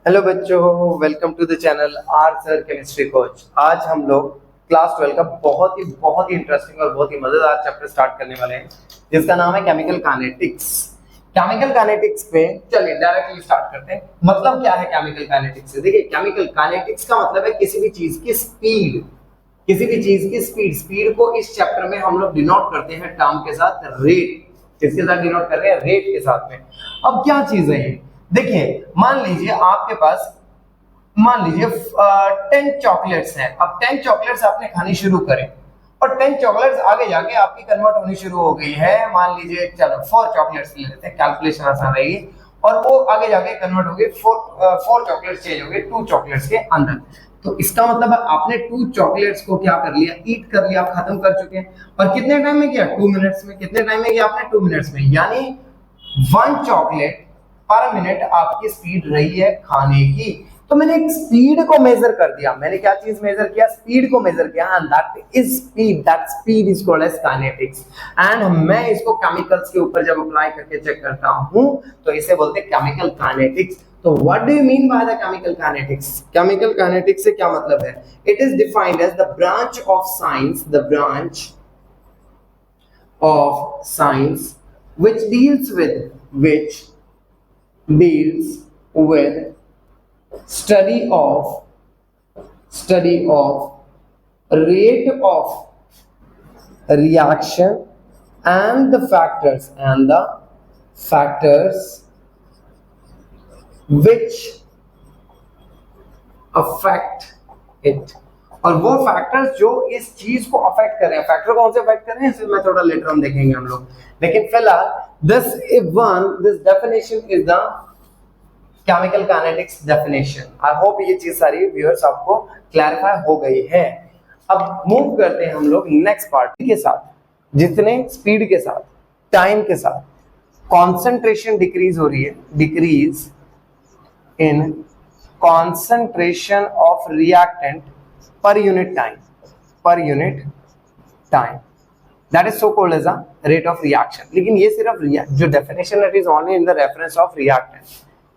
Hello बच्चों, welcome to the channel R sir chemistry coach. आज हम लोग क्लास 12 का बहुत ही इंटरेस्टिंग और बहुत ही मजेदार चैप्टर स्टार्ट करने वाले हैं, जिसका नाम है केमिकल काइनेटिक्स। केमिकल काइनेटिक्स पे चलिए डायरेक्टली स्टार्ट करते हैं। मतलब क्या है केमिकल काइनेटिक्स से? देखिए, केमिकल काइनेटिक्स का मतलब है किसी भी चीज की स्पीड, स्पीड को इस चैप्टर में हम लोग डिनोट करते हैं टर्म के साथ, रेट। किसके साथ डिनोट कर रहे हैं? रेट के साथ में। अब क्या चीज है ये? देखिए, मान लीजिए आपके पास 10 चॉकलेट्स हैं। अब 10 चॉकलेट्स आपने खानी शुरू करें और 10 चॉकलेट्स आगे जाके आपकी कन्वर्ट होनी शुरू हो गई है। मान लीजिए चलो 4 चॉकलेट्स ले लेते हैं, कैलकुलेशन आसान रहेगी। और वो आगे जाके कन्वर्ट हो गई 4 चॉकलेट्स चेंज हो गए 2 चॉकलेट्स के अंदर। तो इसका मतलब है आपने 2 चॉकलेट्स को क्या कर लिया? ईट कर लिया, खत्म कर चुके हैं। और कितने टाइम में किया? 2 मिनट्स में। कितने टाइम में किया आपने? 2 मिनट्स में। यानी 1 चॉकलेट पर मिनट आपकी स्पीड रही है खाने की। तो मैंने एक स्पीड को मेजर कर दिया। मैंने क्या चीज मेजर किया? स्पीड को मेजर किया। And that is speed, that speed is called as kinetics. And मैं इसको केमिकल्स के ऊपर जब अप्लाई करके चेक करता हूं तो इसे बोलते हैं केमिकल काइनेटिक्स। तो what do you mean by the chemical kinetics? Chemical kinetics से क्या मतलब है? It is defined as the branch of science, the branch of science which deals with study of rate of reaction and the factors which affect it। और वो factors जो इस चीज को अफेक्ट कर रहे हैं, फैक्टर कौन से अफेक्ट कर रहे हैं इसे मैं थोड़ा लेटर हम देखेंगे हम लोग। लेकिन फिलहाल this definition is the chemical kinetics definition. I hope ये चीज सारी व्यूअर्स आपको क्लैरिफाई हो गई है। अब मूव करते हैं हम लोग नेक्स्ट पार्ट के साथ। जितने स्पीड के साथ, टाइम के साथ कॉन्सेंट्रेशन डिक्रीज हो रही है, decrease in concentration of reactant per unit time that is so called as a rate of reaction। लेकिन ये सिर्फ जो definition it is only in the reference of reactant।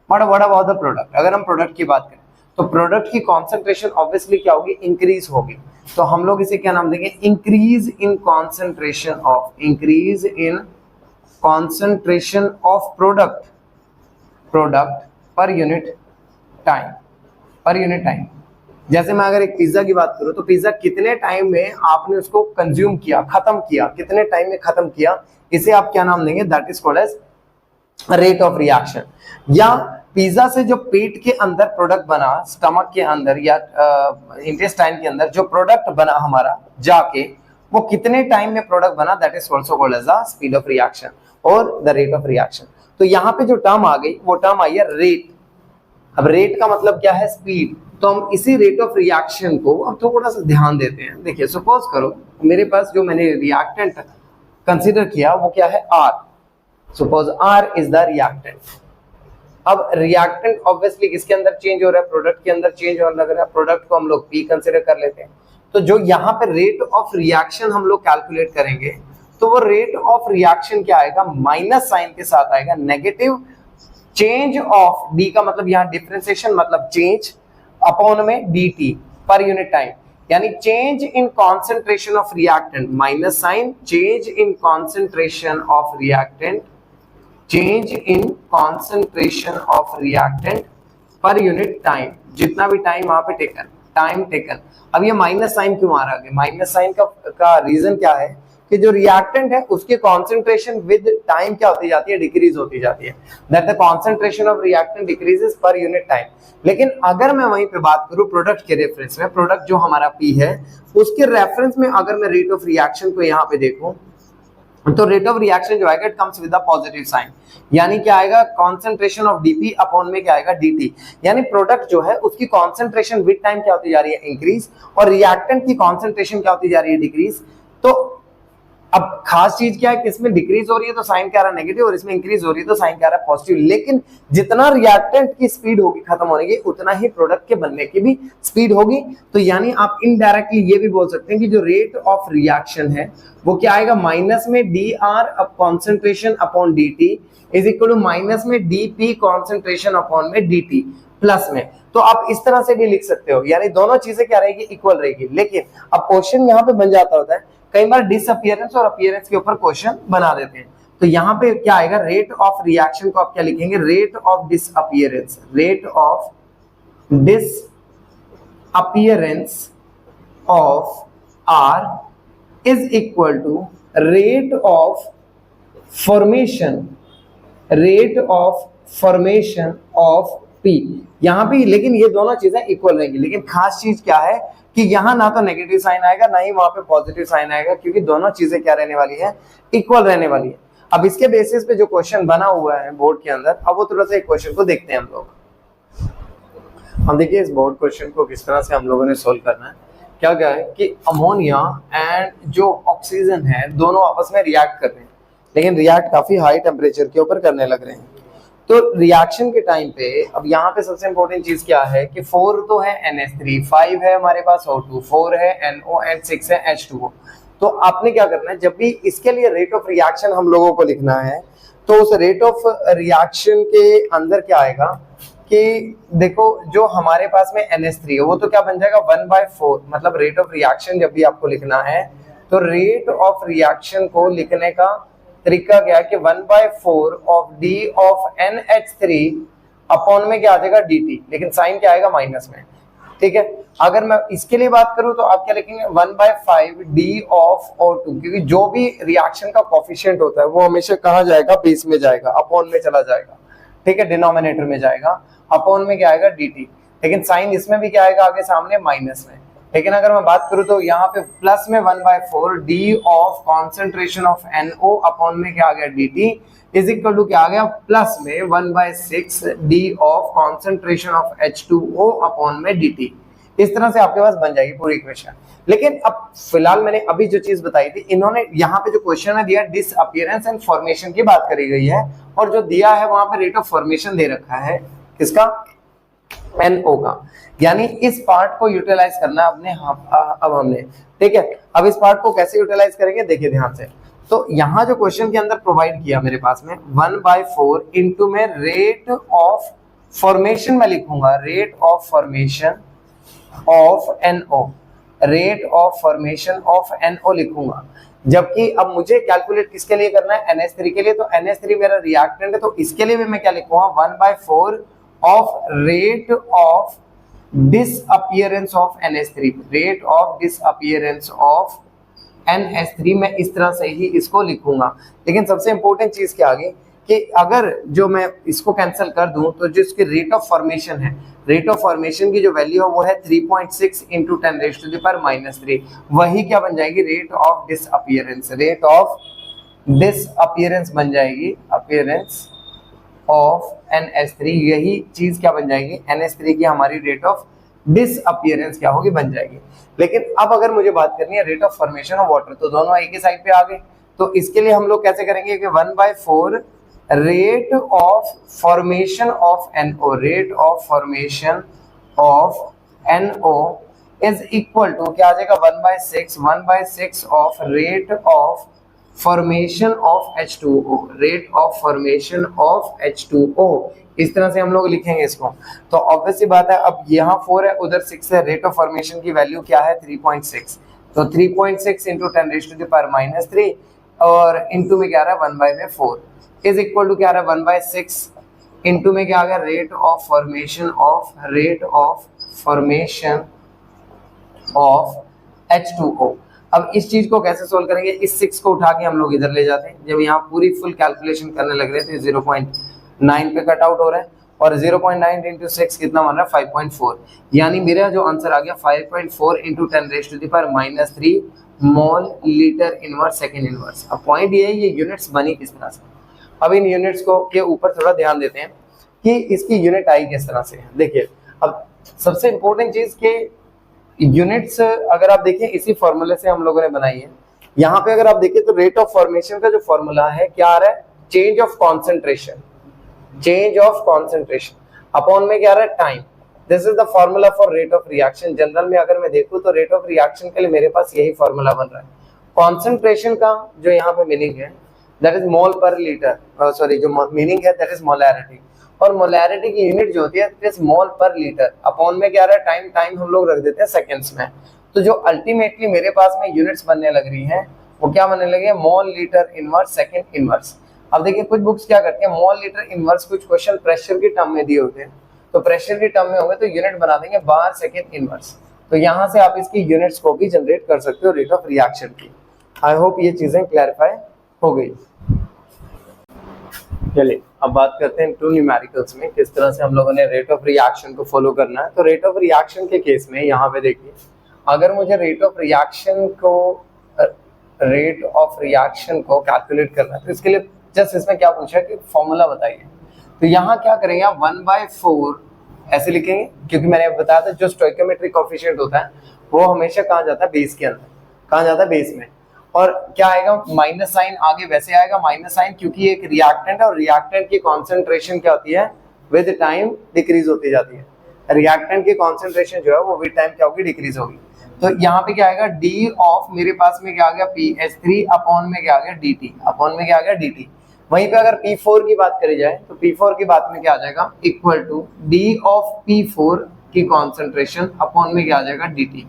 but what about the product? अगर हम product की बात करें तो प्रोडक्ट की कॉन्सेंट्रेशन ऑब्वियसली क्या होगी? इंक्रीज होगी। तो हम लोग इसे क्या नाम देंगे? Increase in concentration of product पर यूनिट टाइम। जैसे मैं अगर एक पिज्जा की बात करूं तो पिज्जा कितने टाइम में आपने उसको कंज्यूम किया, खत्म किया, कितने टाइम में खत्म किया, इसे आप क्या नाम देंगे? That is called as rate of reaction. या पिज्जा से जो पेट के अंदर प्रोडक्ट बना, स्टमक के अंदर या इंटेस्टाइन के अंदर जो प्रोडक्ट बना हमारा जाके, वो कितने टाइम में प्रोडक्ट बना, that is also called as the speed of reaction और द रेट ऑफ रिएक्शन। तो यहाँ पे जो टर्म आ गई वो टर्म आई है रेट। अब रेट का मतलब क्या है? स्पीड। तो हम इसी रेट ऑफ रिएक्शन को अब थोड़ा सा ध्यान देते हैं। देखिए, सपोज करो मेरे पास जो मैंने रिएक्टेंट कंसीडर किया वो क्या है? R। Suppose R is the reactant. अब रिएक्टेंट ऑब्वियसली किसके अंदर चेंज हो रहा है? प्रोडक्ट के अंदर चेंज होने लग रहा है। प्रोडक्ट को हम लोग P कंसीडर कर लेते हैं। तो जो यहाँ पे रेट ऑफ रिएक्शन हम लोग कैलकुलेट करेंगे तो वो रेट ऑफ रिएक्शन क्या आएगा? माइनस साइन के साथ आएगा, नेगेटिव चेंज ऑफ D का मतलब यहाँ डिफरेंशिएशन मतलब चेंज अपॉन में dt पर यूनिट टाइम। यानी change in concentration of reactant minus sign change in concentration of reactant per unit time. जितना भी टाइम वहां पे टाइम टेकन। अब ये माइनस साइन क्यों आ रहा है? माइनस साइन का रीजन क्या है कि जो रिएक्टेंट है उसके कॉन्सेंट्रेशन विद टाइम क्या होती जाती है? डिक्रीज होती जाती है। That the concentration of reactant decreases पर यूनिट टाइम। लेकिन अगर मैं वहीं पे बात करूं प्रोडक्ट के रेफरेंस में, प्रोडक्ट जो हमारा P है उसके रेफरेंस में अगर मैं रेट ऑफ रिएक्शन को यहाँ पे देखूं तो रेट ऑफ रिएक्शन जो आएगा it comes with a positive sign. यानी क्या आएगा? कॉन्सेंट्रेशन ऑफ dP अपॉन में क्या आएगा? dt। यानी प्रोडक्ट जो है उसकी कॉन्सेंट्रेशन विद टाइम क्या होती जा रही है? इंक्रीज। और रिएक्टेंट की कॉन्सेंट्रेशन क्या होती जा रही है? डिक्रीज। तो अब खास चीज क्या है कि इसमें डिक्रीज हो रही है तो साइन क्या आ रहा है? नेगेटिव, और इसमें इंक्रीज हो रही है तो साइन क्या आ रहा है? पॉजिटिव। लेकिन जितना रिएक्टेंट की स्पीड होगी खत्म होने की उतना ही प्रोडक्ट के बनने की भी स्पीड होगी। तो यानी आप इनडायरेक्टली ये भी बोल सकते हैं कि जो रेट ऑफ रिएक्शन है वो क्या आएगा? माइनस में dr अब concentration upon dt is equal to minus में dp कॉन्सेंट्रेशन अपॉन में dt। प्लस में, तो आप इस तरह से भी लिख सकते हो, यानी दोनों चीजें क्या रहेगी, इक्वल रहेगी। लेकिन अब क्वेश्चन यहाँ पे बन जाता होता है, कई बार डिसअपियरेंस और अपीयरेंस के ऊपर क्वेश्चन बना देते हैं, तो यहाँ पे क्या आएगा, रेट ऑफ रिएक्शन को आप क्या लिखेंगे, rate of disappearance, rate of disappearance of R is equal to rate of formation, rate of formation of P। यहां भी लेकिन ये दोनों चीजें इक्वल रहेंगी, लेकिन खास चीज क्या है कि यहां ना तो नेगेटिव साइन आएगा ना ही वहां पे पॉजिटिव साइन आएगा, क्योंकि दोनों चीजें क्या रहने वाली है, इक्वल रहने वाली है। अब इसके बेसिस पे जो क्वेश्चन बना हुआ है बोर्ड के अंदर, अब वो थोड़ा सा एक क्वेश्चन को देखते हैं हम लोग। हम देखिए इस बोर्ड क्वेश्चन को किस तरह से हम लोगों ने सोल्व करना है। क्या क्या है कि अमोनिया एंड जो ऑक्सीजन है दोनों आपस में रिएक्ट कर रहे हैं, लेकिन रिएक्ट काफी हाई टेम्परेचर के ऊपर करने लग रहे हैं। तो रिएक्शन के टाइम पे अब यहाँ पे सबसे इंपॉर्टेंट चीज क्या है कि 4 तो है NH3, 5 है हमारे पास O2, 4 है NO एंड 6 है H2O। तो आपने क्या करना है, जब भी इसके लिए रेट ऑफ रिएक्शन हम लोगों को लिखना है, तो उस रेट ऑफ रिएक्शन के अंदर क्या आएगा कि देखो जो हमारे पास में NH3 है वो तो क्या बन जाएगा 1/4, मतलब रेट ऑफ रिएक्शन जब भी आपको लिखना है तो रेट ऑफ रिएक्शन को लिखने का तरीका क्या है कि 1/4 of D of NH3 upon में क्या आ जाएगा dt, लेकिन साइन क्या आएगा माइनस में, ठीक है। अगर मैं इसके लिए बात करूं तो आप क्या लिखेंगे 1/5 D ऑफ O2, क्योंकि जो भी रिएक्शन का कोफिशिएंट होता है वो हमेशा कहाँ जाएगा, बेस में जाएगा, अपॉन में चला जाएगा, ठीक है, डिनोमिनेटर में जाएगा, अपॉन में क्या आएगा dt, लेकिन साइन इसमें भी क्या आएगा आगे सामने माइनस में। लेकिन अगर मैं बात करूं तो यहाँ पे प्लस में 1/4 D of concentration of NO upon में क्या आ गया dt इज इक्वल टू क्या आ गया प्लस में 1/6 D of concentration of H2O upon में dt। इस तरह से आपके पास बन जाएगी पूरी इक्वेशन। लेकिन अब फिलहाल मैंने अभी जो चीज बताई थी, इन्होंने यहाँ पे जो क्वेश्चन है दिया डिसअपियरेंस एंड फॉर्मेशन की बात करी गई है, और जो दिया है वहां पे रेट ऑफ फॉर्मेशन दे रखा है किसका, NO का, यानी इस पार्ट को यूटिलाइज करना है अपने अब हमने, ठीक है। अब इस पार्ट को कैसे यूटिलाइज करेंगे देखिए ध्यान से। तो यहाँ जो क्वेश्चन के अंदर प्रोवाइड किया मेरे पास में 1/4 इंटू में रेट ऑफ फॉर्मेशन में लिखूंगा, rate of formation of NO, rate of formation of NO लिखूंगा। जबकि अब मुझे कैलकुलेट किसके लिए करना है, NH3 के लिए, तो NH3 मेरा रिएक्टेंट है, तो इसके लिए भी मैं क्या लिखूंगा 1/4 of rate of disappearance of NH3, rate of disappearance of NH3, मैं इस तरह से ही इसको लिखूंगा। लेकिन सबसे इंपॉर्टेंट चीज क्या आ गई कि अगर जो मैं इसको कैंसिल कर दूं तो जिसकी रेट ऑफ फॉर्मेशन है, रेट ऑफ फॉर्मेशन की जो वैल्यू है वो है 3.6 इंटू 10⁻⁻³ वही क्या बन जाएगी rate of disappearance, rate of disappearance बन जाएगी, अपीयरेंस ऑफ NH3, यही चीज क्या बन जाएगी NH3 की हमारी रेट ऑफ डिसअपियरेंस क्या होगी बन जाएगी। लेकिन अब अगर मुझे बात करनी है rate of formation of water, तो दोनों एक ही साइड पे आ गए, तो इसके लिए हम लोग कैसे करेंगे कि 1/4 rate of formation of NO, rate of formation of NO is equal to क्या आ जाएगा 1/6 of rate of formation of H2O, rate of formation of H2O। इस तरह से हम लोग लिखेंगे इसको। तो ऑब्वियसली बात है, अब यहाँ 4 है उधर 6 है, रेट ऑफ फॉर्मेशन की वैल्यू क्या है 3.6, तो 3.6 इंटू 10⁻⁻³ और इंटू में क्या आ रहा है 1/4 इज इक्वल टू क्या आ रहा है 1/6 इंटू में क्या आ गया rate of formation of H2O। अब इस चीज को कैसे सोल्व करेंगे, इस 6 को उठा के हम लोग इधर ले जाते हैं। जब यहाँ पूरी फुल कैलकुलेशन करने लग रहे थे 0.9 पे कट आउट हो रहा है, और 0.9 इंटू 6 कितना बन रहा है 5.4, यानी मेरा जो आंसर आ गया 5.4 इंटू 10⁻⁻³ मोल लीटर इनवर्स सेकेंड इनवर्स। अब पॉइंट ये है ये यूनिट्स बनी किस तरह से। अब इन यूनिट्स को के ऊपर थोड़ा ध्यान देते हैं कि इसकी यूनिट आई किस तरह से। देखिए अब सबसे इंपॉर्टेंट चीज के यूनिट्स अगर आप देखें इसी फॉर्मूले से हम लोगों ने बनाई है। यहाँ पे अगर आप देखें तो रेट ऑफ फॉर्मेशन का जो फॉर्मूला है क्या आ रहा है change of concentration, change of concentration upon में क्या आ रहा है time. This is the formula for rate of reaction. General में अगर मैं देखूं तो रेट ऑफ रिएक्शन के लिए मेरे पास यही फॉर्मूला बन रहा है। कॉन्सेंट्रेशन का जो यहाँ पे मीनिंग है दैट इज मोल पर लीटर, सॉरी जो मीनिंग है दैट इज मोलैरिटी, और मोलैरिटी की यूनिट जो होती है इट इज मोल पर लीटर, अपॉन में क्या रहा है टाइम हम लोग रख देते हैं सेकेंड्स में। तो जो अल्टीमेटली मेरे पास में यूनिट्स बनने लग रही हैं वो क्या बनने लगे, मोल लीटर इनवर्स सेकंड इनवर्स। अब देखिए कुछ बुक्स क्या करती है, मोल लीटर इनवर्स कुछ क्वेश्चन प्रेशर की टर्म में दिए होते हैं, तो प्रेशर की टर्म में होंगे तो यूनिट बना देंगे बार सेकंड इनवर्स। तो यहाँ से आप इसकी यूनिट्स को भी जनरेट कर सकते हो रेट ऑफ रिएक्शन की। आई होप ये चीजें क्लैरिफाई हो गई। चलिए अब बात करते हैं टू न्यूमेरिकल्स में किस तरह से हम लोगों ने रेट ऑफ रिएक्शन को फॉलो करना है। तो रेट ऑफ रिएक्शन के केस में यहाँ पे देखिए, अगर मुझे रेट ऑफ रिएक्शन को कैलकुलेट करना है तो इसके लिए जस्ट इसमें क्या पूछा कि फॉर्मूला बताइए। तो यहाँ क्या करेंगे आप 1/4 ऐसे लिखेंगे, क्योंकि मैंने बताया था जो स्टोइकोमेट्रिक कोएफिशिएंट होता है वो हमेशा कहाँ जाता है, बेस के अंदर, कहाँ जाता है, बेस में। और क्या आएगा, माइनस साइन आगे वैसे आएगा माइनस साइन, क्योंकि एक रिएक्टेंट है और रिएक्टेंट की कॉन्सेंट्रेशन क्या होती है, विद टाइम डिक्रीज होती जाती है। रिएक्टेंट की कॉन्सेंट्रेशन जो है वो विद टाइम क्या होगी, डिक्रीज होगी। तो यहाँ पे क्या आएगा, डी ऑफ मेरे पास में क्या आ गया PH3 अपॉन में क्या आ गया DT, अपॉन में क्या आ गया DT। वहीं पे अगर P4 की बात करी जाए तो P4 की बात में क्या आ जाएगा, equal to D of P4 की कॉन्सेंट्रेशन अपॉन में क्या आ जाएगा DT।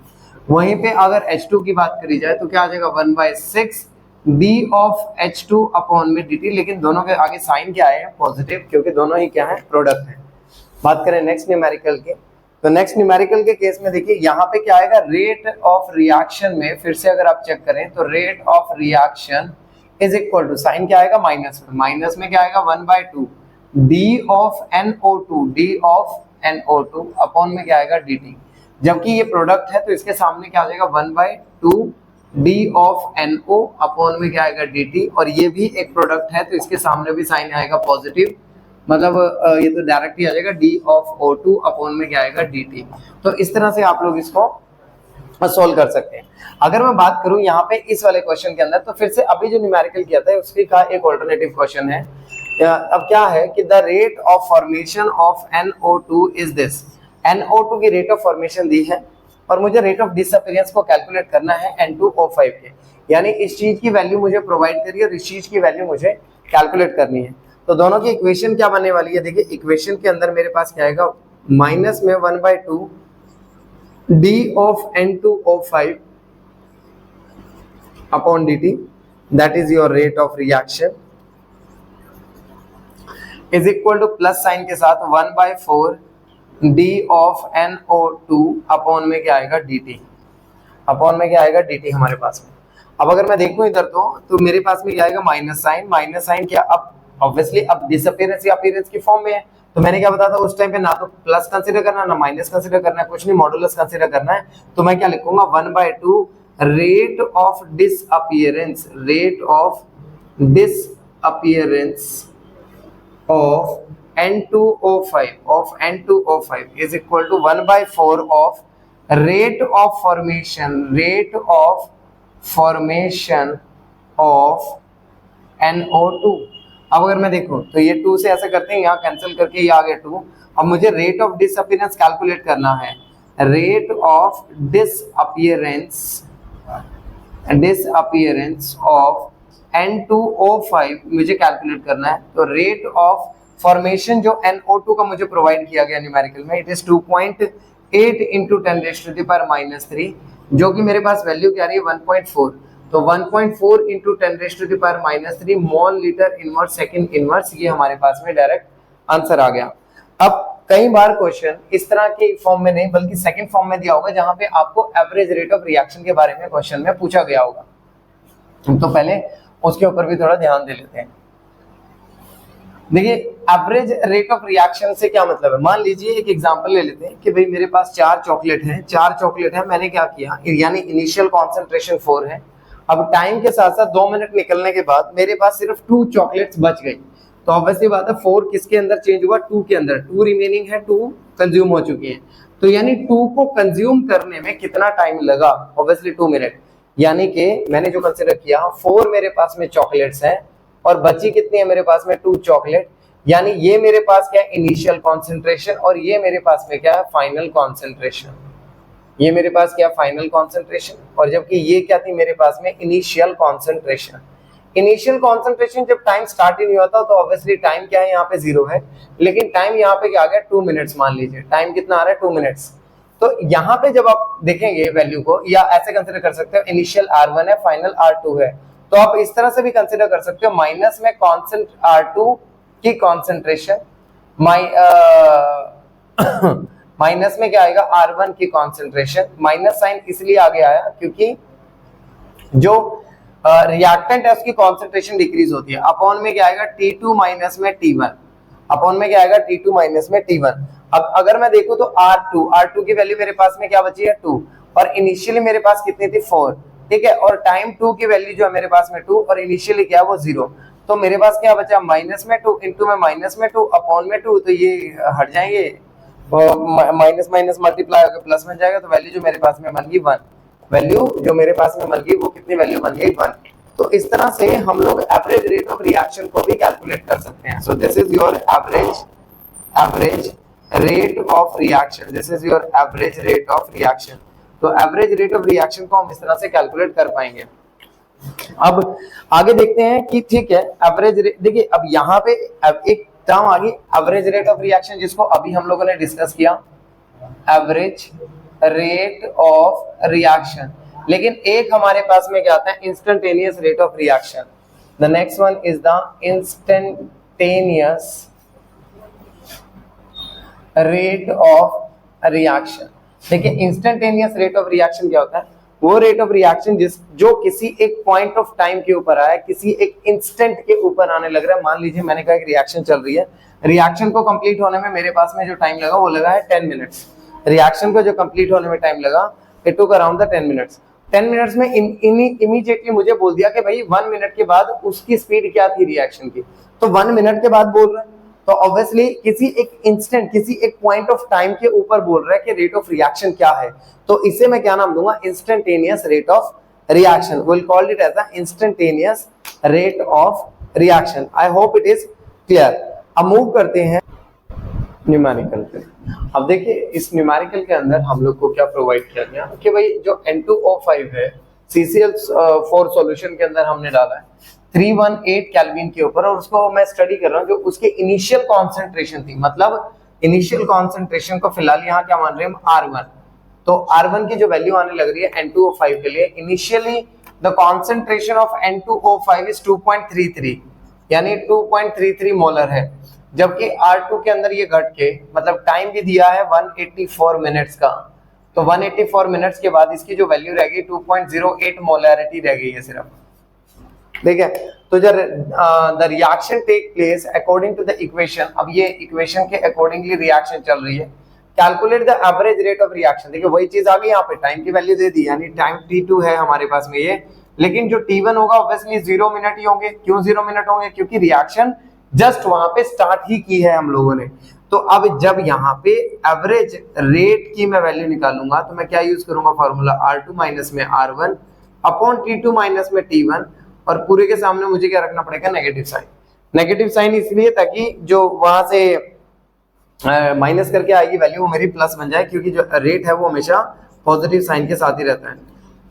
वहीं पे अगर H2 की बात करी जाए तो क्या आ जाएगा 1/6 D ऑफ H2 अपॉन में DT, लेकिन दोनों के आगे साइन क्या है, पॉजिटिव, क्योंकि दोनों ही क्या है, प्रोडक्ट है। बात करें नेक्स्ट न्यूमेरिकल के, तो नेक्स्ट न्यूमेरिकल के केस में देखिए यहाँ पे क्या आएगा, रेट ऑफ रिएक्शन में फिर से अगर आप चेक करें तो rate of reaction is equal to sign क्या आएगा, माइनस में क्या आएगा 1/2 D ऑफ NO2 अपॉन में क्या आएगा DT। जबकि ये प्रोडक्ट है तो इसके सामने क्या आ जाएगा 1/2 D ऑफ NO अपॉन में क्या आएगा DT, और ये भी एक प्रोडक्ट है तो इसके सामने भी साइन आएगा पॉजिटिव, मतलब ये तो डायरेक्ट ही आ जाएगा D ऑफ O2 अपॉन में क्या आएगा DT। तो इस तरह से आप लोग इसको सोल्व कर सकते हैं। अगर मैं बात करूं यहाँ पे इस वाले क्वेश्चन के अंदर, तो फिर से अभी जो न्यूमेरिकल किया था उसकी का एक ऑल्टरनेटिव क्वेश्चन है। अब क्या है कि the rate of formation of NO2 is this, NO2 की रेट ऑफ फॉर्मेशन दी है और मुझे रेट ऑफ डिसअपीयरेंस को कैलकुलेट करना है N2O5 के, यानी इस चीज की वैल्यू मुझे प्रोवाइड करिए और इस चीज की वैल्यू मुझे कैलकुलेट करनी है। तो दोनों की इक्वेशन क्या बनने वाली है, देखिए इक्वेशन के अंदर मेरे पास क्या आएगा, माइनस में 1/2 D of N2O5 upon DT, that is your rate of reaction, is equal two plus sign के साथ 1/4 D ऑफ NO2 अपॉन में क्या आएगा DT, अपॉन में क्या आएगा DT हमारे पास में। अब अगर मैं देखूं इधर तो मेरे पास में क्या आएगा, माइनस साइन क्या, अब ऑब्वियसली अब डिसअपीयरेंस या अपीयरेंस की फॉर्म में है, तो मैंने क्या बताया था उस टाइम पे, ना तो प्लस कंसीडर करना ना माइनस कंसीडर करना है, कुछ नहीं, मॉडुलस कंसीडर करना है। तो मैं क्या लिखूंगा 1/2 rate of disappearance of N2O5 is equal to 1/4 of rate of formation of NO2। अब अगर मैं देखूं तो ये 2 से ऐसा करते हैं, यहाँ कैंसिल करके ये आ गया 2। अब मुझे रेट ऑफ डिसअपीयरेंस कैलकुलेट करना है, rate of disappearance of N2O5 मुझे कैलकुलेट करना है। तो रेट ऑफ फॉर्मेशन जो NO2 का मुझे प्रोवाइड किया गया न्यूमेरिकल में, इट इज 2.8 × 10⁻³ जो कि मेरे पास वैल्यू क्या आ रही है 1.4। तो 1.4 × 10⁻³ मोल लीटर इनवर्स सेकंड इनवर्स, ये हमारे पास में डायरेक्ट आंसर आ गया। अब कई बार क्वेश्चन इस तरह के फॉर्म में नहीं बल्कि सेकंड फॉर्म में दिया होगा, जहां पे आपको एवरेज रेट ऑफ रिएक्शन के बारे में क्वेश्चन में पूछा गया होगा, तो पहले उसके ऊपर भी थोड़ा ध्यान दे लेते हैं। देखिए एवरेज रेट ऑफ रिएक्शन से क्या मतलब है, मान लीजिए एक एग्जांपल ले लेते हैं कि भाई मेरे पास 4 चॉकलेट है, मैंने क्या किया, यानी इनिशियल कॉन्सेंट्रेशन 4 है। अब टाइम के साथ साथ 2 मिनट निकलने के बाद मेरे पास सिर्फ 2 चॉकलेट्स बच गई, तो ऑब्वियसली बात है 4 किसके अंदर चेंज हुआ, 2 के अंदर, 2 रिमेनिंग है, 2 कंज्यूम हो चुकी है। तो यानी 2 को कंज्यूम करने में कितना टाइम लगा, ऑब्वियसली 2 मिनट। यानी कि मैंने जो कंसीडर किया 4 मेरे पास में चॉकलेट्स हैं और बची कितनी है मेरे पास में 2 चॉकलेट, यानी ये मेरे पास क्या है इनिशियल कॉन्सेंट्रेशन और ये मेरे पास में क्या है फाइनल कॉन्सेंट्रेशन, ये मेरे पास क्या फाइनल कॉन्सेंट्रेशन, और जबकि ये क्या थी मेरे पास में इनिशियल कॉन्सेंट्रेशन। इनिशियल कॉन्सेंट्रेशन जब टाइम स्टार्ट ही नहीं होता तो ऑब्वियसली टाइम क्या है यहाँ पे 0 है, लेकिन टाइम यहाँ पे क्या आ गया 2 मिनट्स, मान लीजिए टाइम कितना आ रहा है 2 मिनट्स। तो यहाँ पे जब आप देखेंगे वैल्यू को, या ऐसे कंसिडर कर सकते हो इनिशियल R1 है, फाइनल R2 है, तो आप इस तरह से भी कंसिडर कर सकते हो माइनस में कॉन्सेंट R2 की कॉन्सेंट्रेशन, माइनस में क्या आएगा R1 की कॉन्सेंट्रेशन। माइनस साइन इसलिए आगे आया क्योंकि जो रिएक्टेंट है उसकी कॉन्सेंट्रेशन डिक्रीज होती है। अपॉन में क्या आएगा T2 माइनस में T1, अपॉन में क्या आएगा T2 माइनस में T1। अब अगर मैं देखूं तो R2 की वैल्यू मेरे पास में क्या बची है 2, और इनिशियली मेरे पास कितनी थी 4, ठीक है, और टाइम 2 की वैल्यू जो है मेरे पास में 2 और इनिशियली क्या है वो 0, तो मेरे पास क्या बचा माइनस में 2 इंटू में माइनस में 2 अपॉन में 2, तो ये हट जाएंगे, माइनस माइनस मल्टीप्लाई होकर प्लस में जाएगा, तो वैल्यू जो मेरे पास में बन गई 1, वैल्यू जो मेरे पास में बन गई वो कितनी वैल्यू बन गई 1। तो इस तरह से हम लोग एवरेज रेट ऑफ रिएक्शन को भी कैलकुलेट कर सकते हैं। So this is your average rate of reaction, this is your average rate of reaction. तो एवरेज रेट ऑफ रिएक्शन को हम इस तरह से कैलकुलेट कर पाएंगे। अब आगे देखते हैं कि ठीक है एवरेज रेट, देखिए अब यहाँ पे एक टर्म आ गई एवरेज रेट ऑफ रिएक्शन, जिसको अभी हम लोगों ने डिस्कस किया, एवरेज रेट ऑफ रिएक्शन। लेकिन एक हमारे पास में क्या आता है instantaneous rate of reaction. The next one is the instantaneous rate of reaction. देखिए इंस्टेंटेनियस रेट ऑफ रिएक्शन क्या होता है, वो रेट ऑफ रिएक्शन जो किसी एक पॉइंट ऑफ टाइम के ऊपर आया, किसी एक इंस्टेंट के ऊपर आने लग रहा है। मान लीजिए मैंने कहा एक रिएक्शन चल रही है, रिएक्शन को कंप्लीट होने में मेरे पास में जो टाइम लगा वो लगा है 10 मिनट्स। रिएक्शन को जो कंप्लीट होने में टाइम लगा it took around the 10 minutes. 10 minutes में इमीडिएटली मुझे बोल दिया कि भाई 1 मिनट के बाद उसकी स्पीड क्या थी रिएक्शन की, तो 1 मिनट के बाद बोल रहा है, तो ऑब्वियसली किसी एक इंस्टेंट, किसी एक पॉइंट ऑफ टाइम के ऊपर बोल रहा है कि रेट ऑफ रिएक्शन क्या है, तो इसे मैं क्या नाम दूंगा instantaneous rate of reaction. Will call it as the instantaneous rate of reaction. I hope it is clear. अब मूव करते हैं न्यूमेरिकल पे। अब देखिए इस न्यूमेरिकल के अंदर हम लोग को क्या प्रोवाइड किया गया कि भाई जो N2O5 है CCl4 सॉल्यूशन के अंदर हमने डाला है 318 केल्विन के ऊपर, और उसको मैं स्टडी कर रहा हूँ जो उसके इनिशियल कॉन्सेंट्रेशन थी, मतलब इनिशियल कॉन्सेंट्रेशन को फिलहाल यहाँ क्या मान रहे हैं हम R1, तो R1 की जो वैल्यू आने लग रही है N2O5 के लिए, initially the concentration of N2O5 is 2.33, यानी 2.33 मोलर है, जबकि R2 के अंदर ये घट के, मतलब टाइम भी दिया है 184 मिनट्स का, तो 184 मिनट्स के बाद इसकी जो वैल्यू रह गई 2.08 मोलैरिटी रह गई है सिर्फ, ठीक है। तो जब the reaction take place according to the equation, अब ये इक्वेशन के अकॉर्डिंगली रिएक्शन चल रही है, calculate the average rate of reaction. देखिए वही चीज आ गई यहाँ पे, टाइम की वैल्यू दे दी, यानी टाइम T2 है हमारे पास में ये, लेकिन जो T1 होगा ऑब्वियसली 0 मिनट ही होंगे। क्यों 0 मिनट होंगे, क्योंकि रिएक्शन जस्ट वहां पे स्टार्ट ही की है हम लोगों ने। तो अब जब यहाँ पे एवरेज रेट की मैं वैल्यू निकालूंगा तो मैं क्या यूज करूंगा फॉर्मूला R2 माइनस में R1 अपॉन T2 माइनस में T1, और पूरे के सामने मुझे क्या रखना पड़ेगा नेगेटिव साइन। नेगेटिव साइन इसलिए ताकि जो वहां से माइनस करके आएगी वैल्यू वो मेरी प्लस बन जाए, क्योंकि जो रेट है वो हमेशा पॉजिटिव साइन के साथ ही रहता है,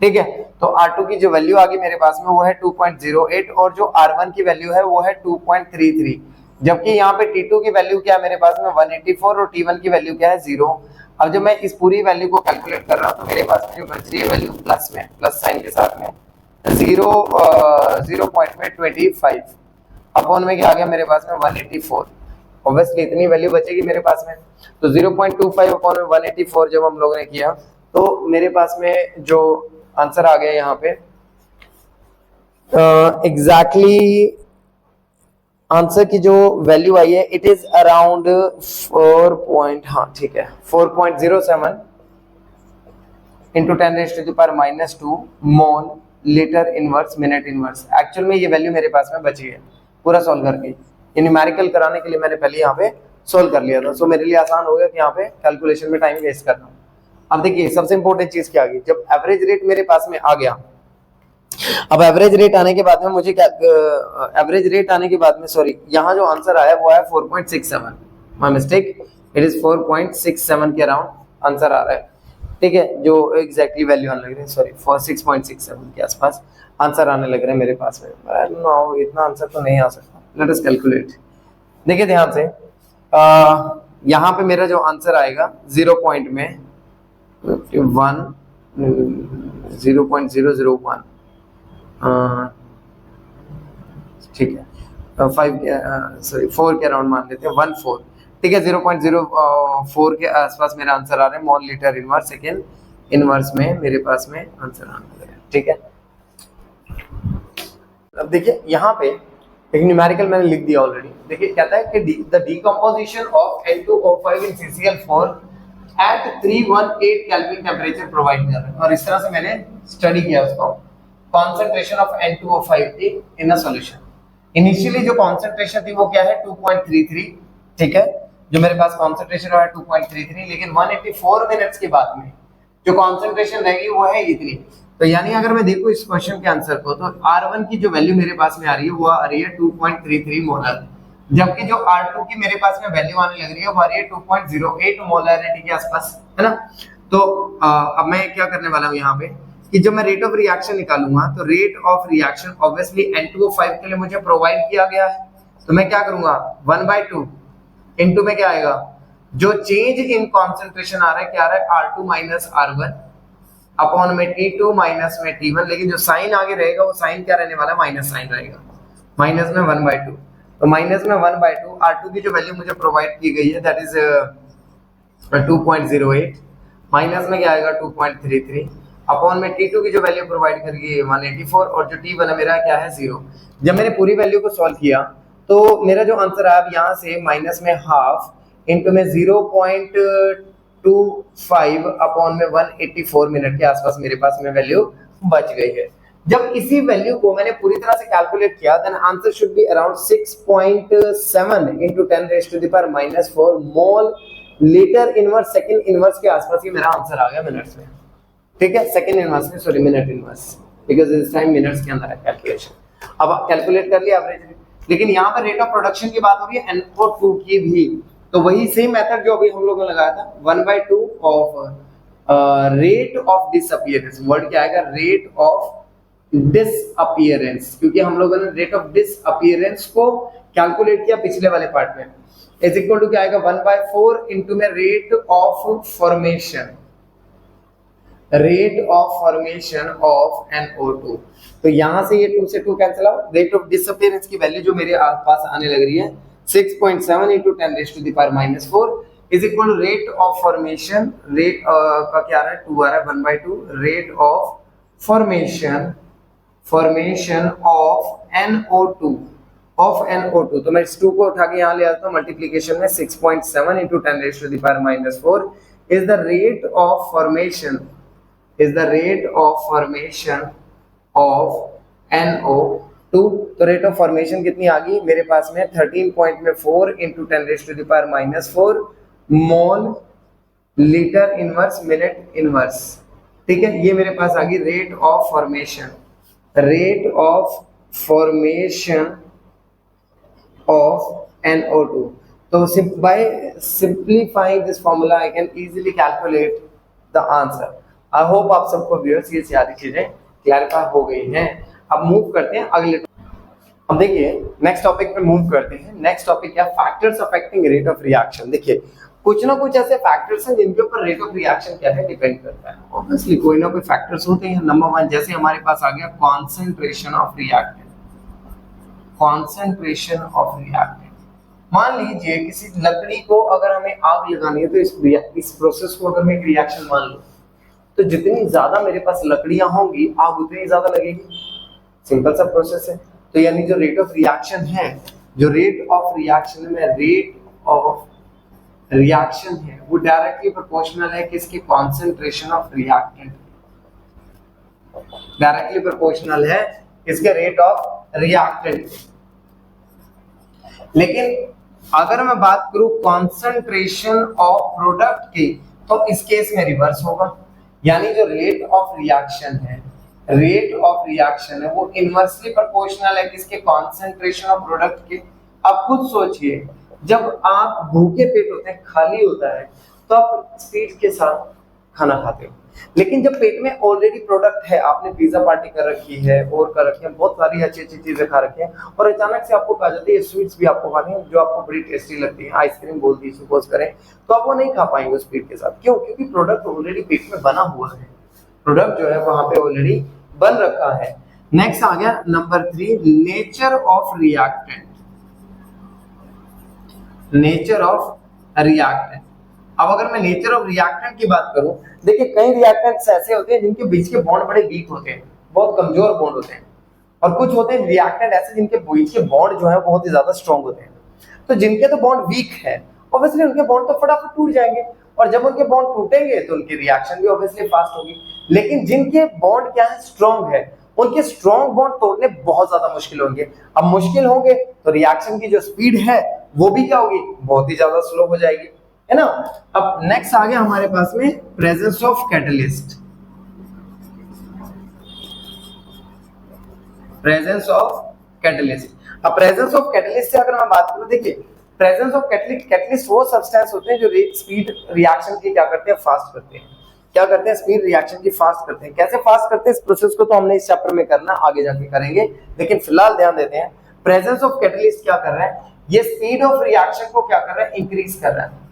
ठीक है। तो R2 की जो वैल्यू आ गई मेरे पास में वो है 2.08, और जो R1 की वैल्यू है वो है 2.33, जबकि यहाँ पे T2 की वैल्यू क्या है मेरे पास में 184 और T1 की वैल्यू क्या है 0। अब जब मैं इस पूरी वैल्यू को कैलकुलेट कर रहा हूँ तो मेरे पास में जो बच रही है वैल्यू प्लस में, प्लस साइन के साथ में 0.25 अपॉन में क्या आ गया मेरे पास में 184। ऑब्वियसली इतनी वैल्यू बचेगी मेरे पास में, तो 0.25 अपॉन में 184 जब हम लोगों ने किया तो मेरे पास में जो आंसर आ गया यहाँ पे एग्जैक्टली आंसर की जो वैल्यू आई है it is around 4.07 into 10⁻⁻² mole litre inverse minute inverse. Actual में ये वैल्यू मेरे पास में बची है पूरा सॉल्व करके, ये न्यूमेरिकल कराने के लिए मैंने पहले यहाँ पे सॉल्व कर लिया था, सो मेरे लिए आसान हो गया कि यहाँ पे कैलकुलेशन में टाइम वेस्ट करना। अब देखिए सबसे इंपॉर्टेंट चीज क्या आ गई, जब एवरेज रेट मेरे पास में आ गया, अब एवरेज रेट आने के बाद में मुझे क्या एवरेज रेट आने के बाद में सॉरी यहाँ जो आंसर आया वो है 4.67, माय मिस्टेक, इट इज 4.67 के अराउंड आंसर आ रहा है, ठीक है, जो एग्जैक्टली वैल्यू आने लग रही है, सॉरी 6.67 के आसपास आंसर आने लग रहे हैं मेरे पास में। नो, इतना आंसर तो नहीं आ सकता। Let us calculate. देखिए ध्यान से, यहाँ पे मेरा जो आंसर आएगा 0 पॉइंट में 0.001, ठीक है, 4 के अराउंड मान लेते हैं, 14, ठीक है, 0.04 के आसपास मेरा आंसर आ रहा है मोल लीटर इनवर्स सेकेंड इनवर्स में मेरे पास में आंसर आने लग रहा है, ठीक है। अब देखिए यहाँ पे एक न्यूमेरिकल मैंने लिख दिया ऑलरेडी। देखिए कहता है कि the decomposition of N2O5 in CCl4 at 318 kelvin temperature provide कर रहा है, और इस तरह से मैंने स्टडी किया उसको। कॉन्सेंट्रेशन ऑफ N2O5 थी इन अ सॉल्यूशन। इनिशियली जो कॉन्सेंट्रेशन थी वो क्या है 2.33, ठीक है, जो मेरे पास कॉन्सेंट्रेशन है 2.33, लेकिन 184 मिनट्स के बाद में जो कॉन्सेंट्रेशन रहेगी वो है इतनी। तो यानी अगर मैं देखूं इस क्वेश्चन के आंसर को, तो R1 की जो वैल्यू मेरे पास में आ रही है वो आ रही है 2.33 मोलर, जबकि जो R2 की मेरे पास में वैल्यू आने लग रही है वो आ रही है 2.08 मोलरिटी के आसपास, है ना। तो अब मैं क्या करने वाला हूँ यहाँ पे कि जब मैं रेट ऑफ रिएक्शन निकालूंगा, तो rate of reaction obviously N2O5 के लिए मुझे प्रोवाइड किया गया है, तो मैं क्या करूंगा 1/2 इनटू में क्या आएगा, जो चेंज इन कॉन्सेंट्रेशन आ रहा है क्या आ रहा है R2 माइनस R1 अपॉन में T2 माइनस में T1, लेकिन जो साइन आगे रहेगा वो साइन क्या रहने वाला है, माइनस साइन रहेगा, माइनस में 1/2। तो माइनस में 1/2 R2 की जो वैल्यू मुझे प्रोवाइड की गई है दैट इज 2.08, माइनस में क्या आएगा 2.33 अपॉन में T2 की जो वैल्यू प्रोवाइड कर गई है 184, और जो T1 है मेरा क्या है 0। जब मैंने पूरी वैल्यू को सॉल्व किया तो मेरा जो आंसर आया अब यहाँ से माइनस में हाफ इनटू में 0.25 अपॉन में 184 मिनट के आसपास मेरे पास में वैल्यू बच गई है। जब इसी वैल्यू को मैंने पूरी तरह से कैलकुलेट किया then answer should be around 6.7 into 10⁻⁻⁴ mole litre inverse second inverse के आसपास ही मेरा आंसर आ गया मिनट्स में, ठीक है, सेकंड इनवर्स में, सॉरी मिनट इनवर्स, बिकॉज़ इस टाइम मिनट्स के अंदर है कैलकुलेशन। अब आप कैलकुलेट कर लिया एवरेज, लेकिन यहाँ पर रेट ऑफ प्रोडक्शन की बात हो रही है NO2 की भी, तो वही सेम मेथड जो अभी हम लोगों ने लगाया था 1/2 of rate of disappearance. Word क्या आएगा, रेट ऑफ डिसअपीयरेंस, क्योंकि हम लोगों ने रेट ऑफ डिसअपीयरेंस को कैलकुलेट किया पिछले वाले पार्ट में, इज इक्वल टू क्या आएगा 1/4 इनटू में rate of formation, rate of formation of NO2। तो यहां से ये 2 से 2 cancel out, rate of disappearance की वैल्यू जो मेरे आसपास आने लग रही है 6.7 into 10⁻⁻⁴ is equal to rate of formation, rate का क्या आ रहा है 2 आ रहा है 1/2 rate of formation of NO2 तो मैं इस 2 को उठा के यहाँ ले आता हूँ मल्टीप्लीकेशन में 6.7 into 10⁻⁻⁴ is the rate of formation of NO2। तो रेट ऑफ फॉर्मेशन कितनी आ गई मेरे पास में 13.4 into 10⁻⁻⁴ mole litre inverse minute inverse, ठीक है, ये मेरे पास आ गई rate of formation of NO2। तो by simplifying this formula I can easily calculate the answer। I hope आप सबको व्यूअर्स ये सारी चीजें क्लैरिफाई हो गई हैं। अब मूव करते हैं अगले, अब देखिए नेक्स्ट टॉपिक पे मूव करते हैं। नेक्स्ट टॉपिक क्या, factors affecting rate of reaction. देखिए कुछ ना कुछ ऐसे फैक्टर्स हैं जिनके ऊपर रेट ऑफ रिएक्शन क्या है डिपेंड करता है। ऑब्वियसली कोई ना कोई फैक्टर्स होते हैं। नंबर 1 जैसे हमारे पास आ गया कॉन्सेंट्रेशन ऑफ रिएक्टेंट। मान लीजिए किसी लकड़ी को अगर हमें आग लगानी है, तो इस प्रोसेस को अगर मैं एक रिएक्शन मान लूं, तो जितनी ज्यादा मेरे पास लकड़ियां होंगी आग उतनी ज्यादा लगेगी। सिंपल सा प्रोसेस है। तो यानी जो रेट ऑफ रिएक्शन है, वो डायरेक्टली प्रोपोर्शनल है किसके, concentration of reactant, directly proportional है किसके, रेट ऑफ रिएक्टेंट। लेकिन अगर मैं बात करूं कॉन्सेंट्रेशन ऑफ प्रोडक्ट की, तो इस केस में रिवर्स होगा। यानी जो रेट ऑफ रिएक्शन है वो इनवर्सली प्रोपोर्शनल है किसके, कॉन्सेंट्रेशन ऑफ प्रोडक्ट के। अब खुद सोचिए, जब आप भूखे पेट होते हैं, खाली होता है, तो आप स्पीड के साथ खाना खाते हो। लेकिन जब पेट में ऑलरेडी प्रोडक्ट है, आपने पिज्जा पार्टी कर रखी है और कर रखी है, बहुत सारी अच्छी अच्छी चीजें खा रखी है, और अचानक से आपको कहा जाता है ये स्वीट्स भी आपको खानी है जो आपको बड़ी टेस्टी लगती है, आइसक्रीम बोल दी सपोज करें, तो आप वो नहीं खा पाएंगे उस स्पीड के साथ। क्यों? क्योंकि प्रोडक्ट ऑलरेडी पेट में बना हुआ है, प्रोडक्ट जो है वहां पे ऑलरेडी बन रखा है। नेक्स्ट आ गया number 3, nature of reactant. Nature of reactant. अब अगर मैं नेचर ऑफ रिएक्टेंट की बात करूं, देखिए कई रिएक्टेंट्स ऐसे होते हैं जिनके बीच के बॉन्ड बड़े वीक होते हैं, बहुत कमजोर बॉन्ड होते हैं, और कुछ होते हैं रिएक्टेंट ऐसे जिनके बीच के बॉन्ड जो है बहुत ही ज्यादा स्ट्रांग होते हैं। तो जिनके तो बॉन्ड वीक है, ऑब्वियसली उनके बॉन्ड तो फटाफट टूट जाएंगे, और जब उनके बॉन्ड टूटेंगे तो उनकी रिएक्शन भी ऑब्वियसली फास्ट होगी। लेकिन जिनके बॉन्ड क्या है, स्ट्रांग है, उनके स्ट्रांग बॉन्ड तोड़ने बहुत ज्यादा मुश्किल होंगे। अब मुश्किल होंगे तो रिएक्शन की जो स्पीड है वो भी क्या होगी, बहुत ही ज्यादा स्लो हो जाएगी, है ना। अब नेक्स्ट आ गया हमारे पास में presence of catalyst. Presence of catalyst. अब प्रेजेंस ऑफ कैटलिस्ट से अगर मैं बात करूं, देखिए प्रेजेंस ऑफ कैटलिस्ट वो सब्सटेंस होते हैं जो स्पीड रिएक्शन की क्या करते हैं, फास्ट करते हैं। क्या करते हैं, स्पीड रिएक्शन की फास्ट करते हैं। कैसे फास्ट करते हैं, इस प्रोसेस को तो हमने इस चैप्टर में करना, आगे जाके करेंगे, लेकिन फिलहाल ध्यान देते हैं प्रेजेंस ऑफ कैटलिस्ट क्या कर रहा है, ये स्पीड ऑफ रिएक्शन को क्या कर रहा है, इंक्रीज कर रहा है।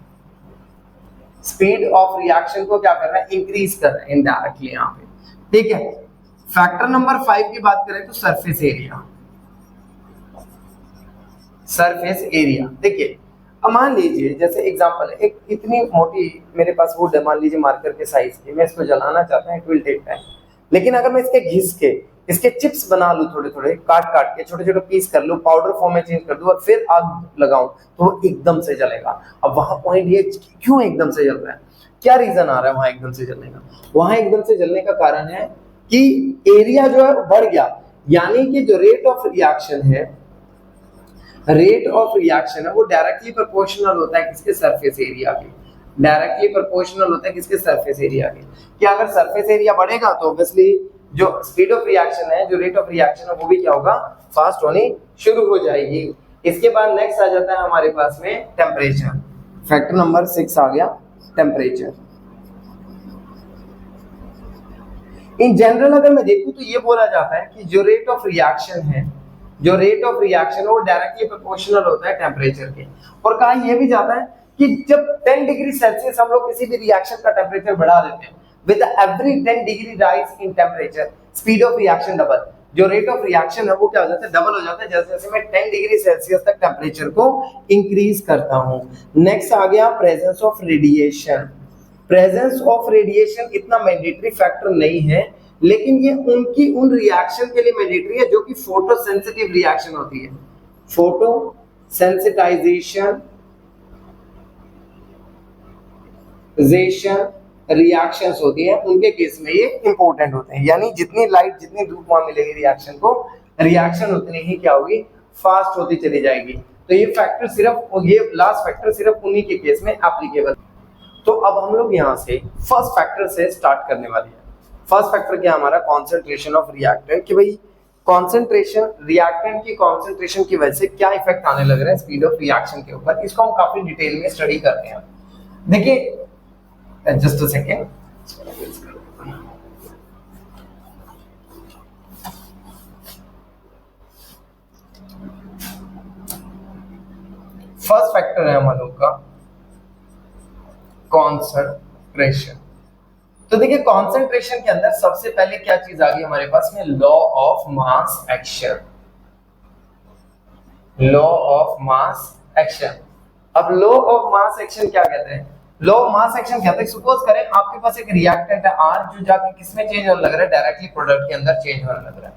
स्पीड ऑफ रिएक्शन को क्या कर रहा है, इंक्रीज कर रहा है इनडायरेक्टली यहाँ पे, ठीक है। फैक्टर नंबर 5 की बात करें तो सरफेस एरिया। सरफेस एरिया, देखिए अब मान लीजिए जैसे एग्जांपल है, एक इतनी मोटी मेरे पास वुड है, मान लीजिए मार्कर के साइज की, मैं इसको जलाना चाहता हूं, इट विल टेक टाइम। लेकिन अगर मैं इसके घिस के इसके चिप्स बना लूं, थोड़े थोड़े काट काट के छोटे छोटे पीस कर लूं, पाउडर फॉर्म में चेंज कर दूं और फिर आग लगाऊं, तो वो एकदम से जलेगा। अब वहां पॉइंट ये क्यों एकदम से जल रहा है, क्या रीजन आ रहा है वहां एकदम से जलने का? वहां एकदम से जलने का कारण है कि एरिया जो है बढ़ गया, यानी कि जो रेट ऑफ रिएक्शन है, रेट ऑफ रिएक्शन है वो डायरेक्टली प्रोपोर्शनल होता है किसके, सरफेस एरिया के। डायरेक्टली प्रोपोर्शनल होता है किसके, सरफेस एरिया के। क्या अगर सरफेस एरिया बढ़ेगा तो ऑब्वियसली जो स्पीड ऑफ रिएक्शन है, जो रेट ऑफ रिएक्शन है, वो भी क्या होगा, फास्ट होनी शुरू हो जाएगी। इसके बाद नेक्स्ट आ जाता है हमारे पास में टेम्परेचर। फैक्टर नंबर 6 आ गया टेम्परेचर। इन जनरल अगर मैं देखूं तो ये बोला जाता है कि जो रेट ऑफ रिएक्शन है, जो रेट ऑफ रिएक्शन वो डायरेक्टली प्रोपोर्शनल होता है टेम्परेचर के। और कहा यह भी जाता है कि जब 10 डिग्री सेल्सियस हम लोग किसी भी रिएक्शन का टेम्परेचर बढ़ा देते हैं, with every 10 degree rise in temperature speed of reaction double. जो रेट ऑफ रिएक्शन है वो क्या हो जाता है, डबल हो जाता है, जैसे जैसे मैं 10 डिग्री सेल्सियस तक टेम्परेचर को इंक्रीज करता हूं। नेक्स्ट आ गया presence of radiation. Presence of radiation इतना मैंडेटरी फैक्टर नहीं है, लेकिन ये उनकी उन रिएक्शन के लिए मैंडेटरी है जो कि फोटो सेंसिटिव रिएक्शन होती है। फोटो सेंसिटाइजेशन रिएक्शंस होती है, उनके केस में ये इंपॉर्टेंट होते हैं। यानी जितनी लाइट, जितनी धूप वहां मिलेगी रिएक्शन को, रिएक्शन उतनी ही क्या होगी, फास्ट होती चली जाएगी। तो ये फैक्टर सिर्फ, ये लास्ट फैक्टर सिर्फ उन्हीं के केस में एप्लीकेबल। तो अब हम लोग यहाँ से फर्स्ट फैक्टर से स्टार्ट करने वाले हैं। फर्स्ट फैक्टर क्या हमारा, कॉन्सेंट्रेशन ऑफ रिएक्टेंट। कि भाई कॉन्सेंट्रेशन, रिएक्टेंट की कॉन्सेंट्रेशन की वजह से क्या इफेक्ट आने लग रहा है स्पीड ऑफ रिएक्शन के ऊपर, इसको हम काफी डिटेल में स्टडी करते हैं। देखिए just a second, first factor है हम लोग का कॉन्सेंट्रेशन। तो देखिए कॉन्सेंट्रेशन के अंदर सबसे पहले क्या चीज आ गई हमारे पास में, law of mass action. Law of mass action. अब लॉ ऑफ मास एक्शन क्या कहते हैं, लॉ ऑफ मास एक्शन कहते हैं, सपोज करें आपके पास एक रिएक्टेंट है R, जो जाके किसमें चेंज होने लग रहा है, डायरेक्टली प्रोडक्ट के अंदर चेंज होने लग रहा है।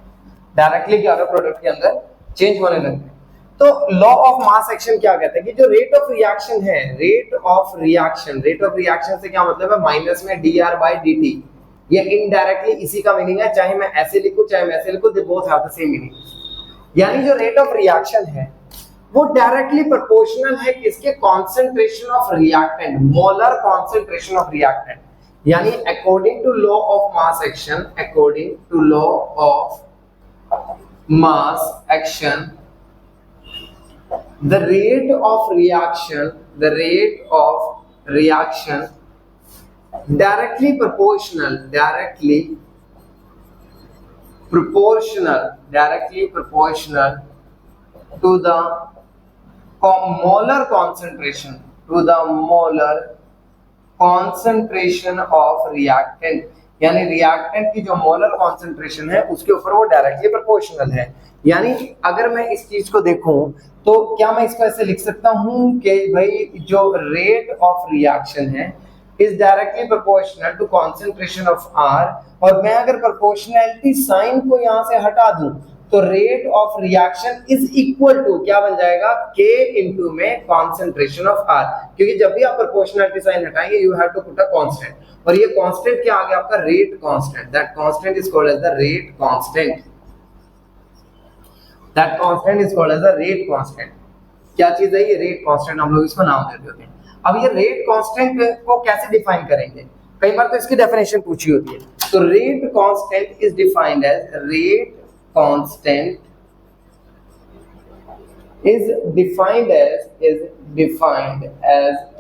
डायरेक्टली क्या हो रहा है, प्रोडक्ट के अंदर चेंज होने लग रहा है। तो लॉ ऑफ मास एक्शन क्या कहते हैं कि जो रेट ऑफ रिएक्शन है, rate of reaction, rate of reaction से क्या मतलब है, माइनस में dr/dt। ये इनडायरेक्टली इसी का मीनिंग है, चाहे मैं ऐसे लिखूं चाहे मैं ऐसे लिखूं, they both have the same meaning. यानी जो रेट ऑफ रिएक्शन है वो डायरेक्टली प्रोपोर्शनल है किसके, concentration of reactant, molar concentration of reactant. यानी according to law of mass action, according to law of mass action, the rate of reaction directly proportional to the molar concentration of reactant, यानी reactant की जो molar concentration है उसके ऊपर वो directly proportional है। यानी अगर मैं इस चीज को देखूं तो क्या मैं इसको ऐसे लिख सकता हूं कि भाई जो रेट ऑफ रिएक्शन है is directly proportional to concentration of R, और मैं अगर प्रोपोर्शनैलिटी साइन को यहां से हटा दूं तो rate of reaction is equal to क्या बन जाएगा, K इनटू में कॉन्सेंट्रेशन ऑफ R, क्योंकि जब भी आप प्रोपोर्शनैलिटी साइन हटाएंगे you have to put a constant, और ये कांस्टेंट क्या आ गया आपका, rate constant. That constant is called as the rate constant. That constant is called as the rate constant. क्या चीज है ये रेट कांस्टेंट, हम लोग इसको नाम देते होते हैं। अब ये रेट कांस्टेंट को कैसे डिफाइन करेंगे, कई बार तो इसकी डेफिनेशन पूछी होती है। तो rate constant is defined as rate constant is defined as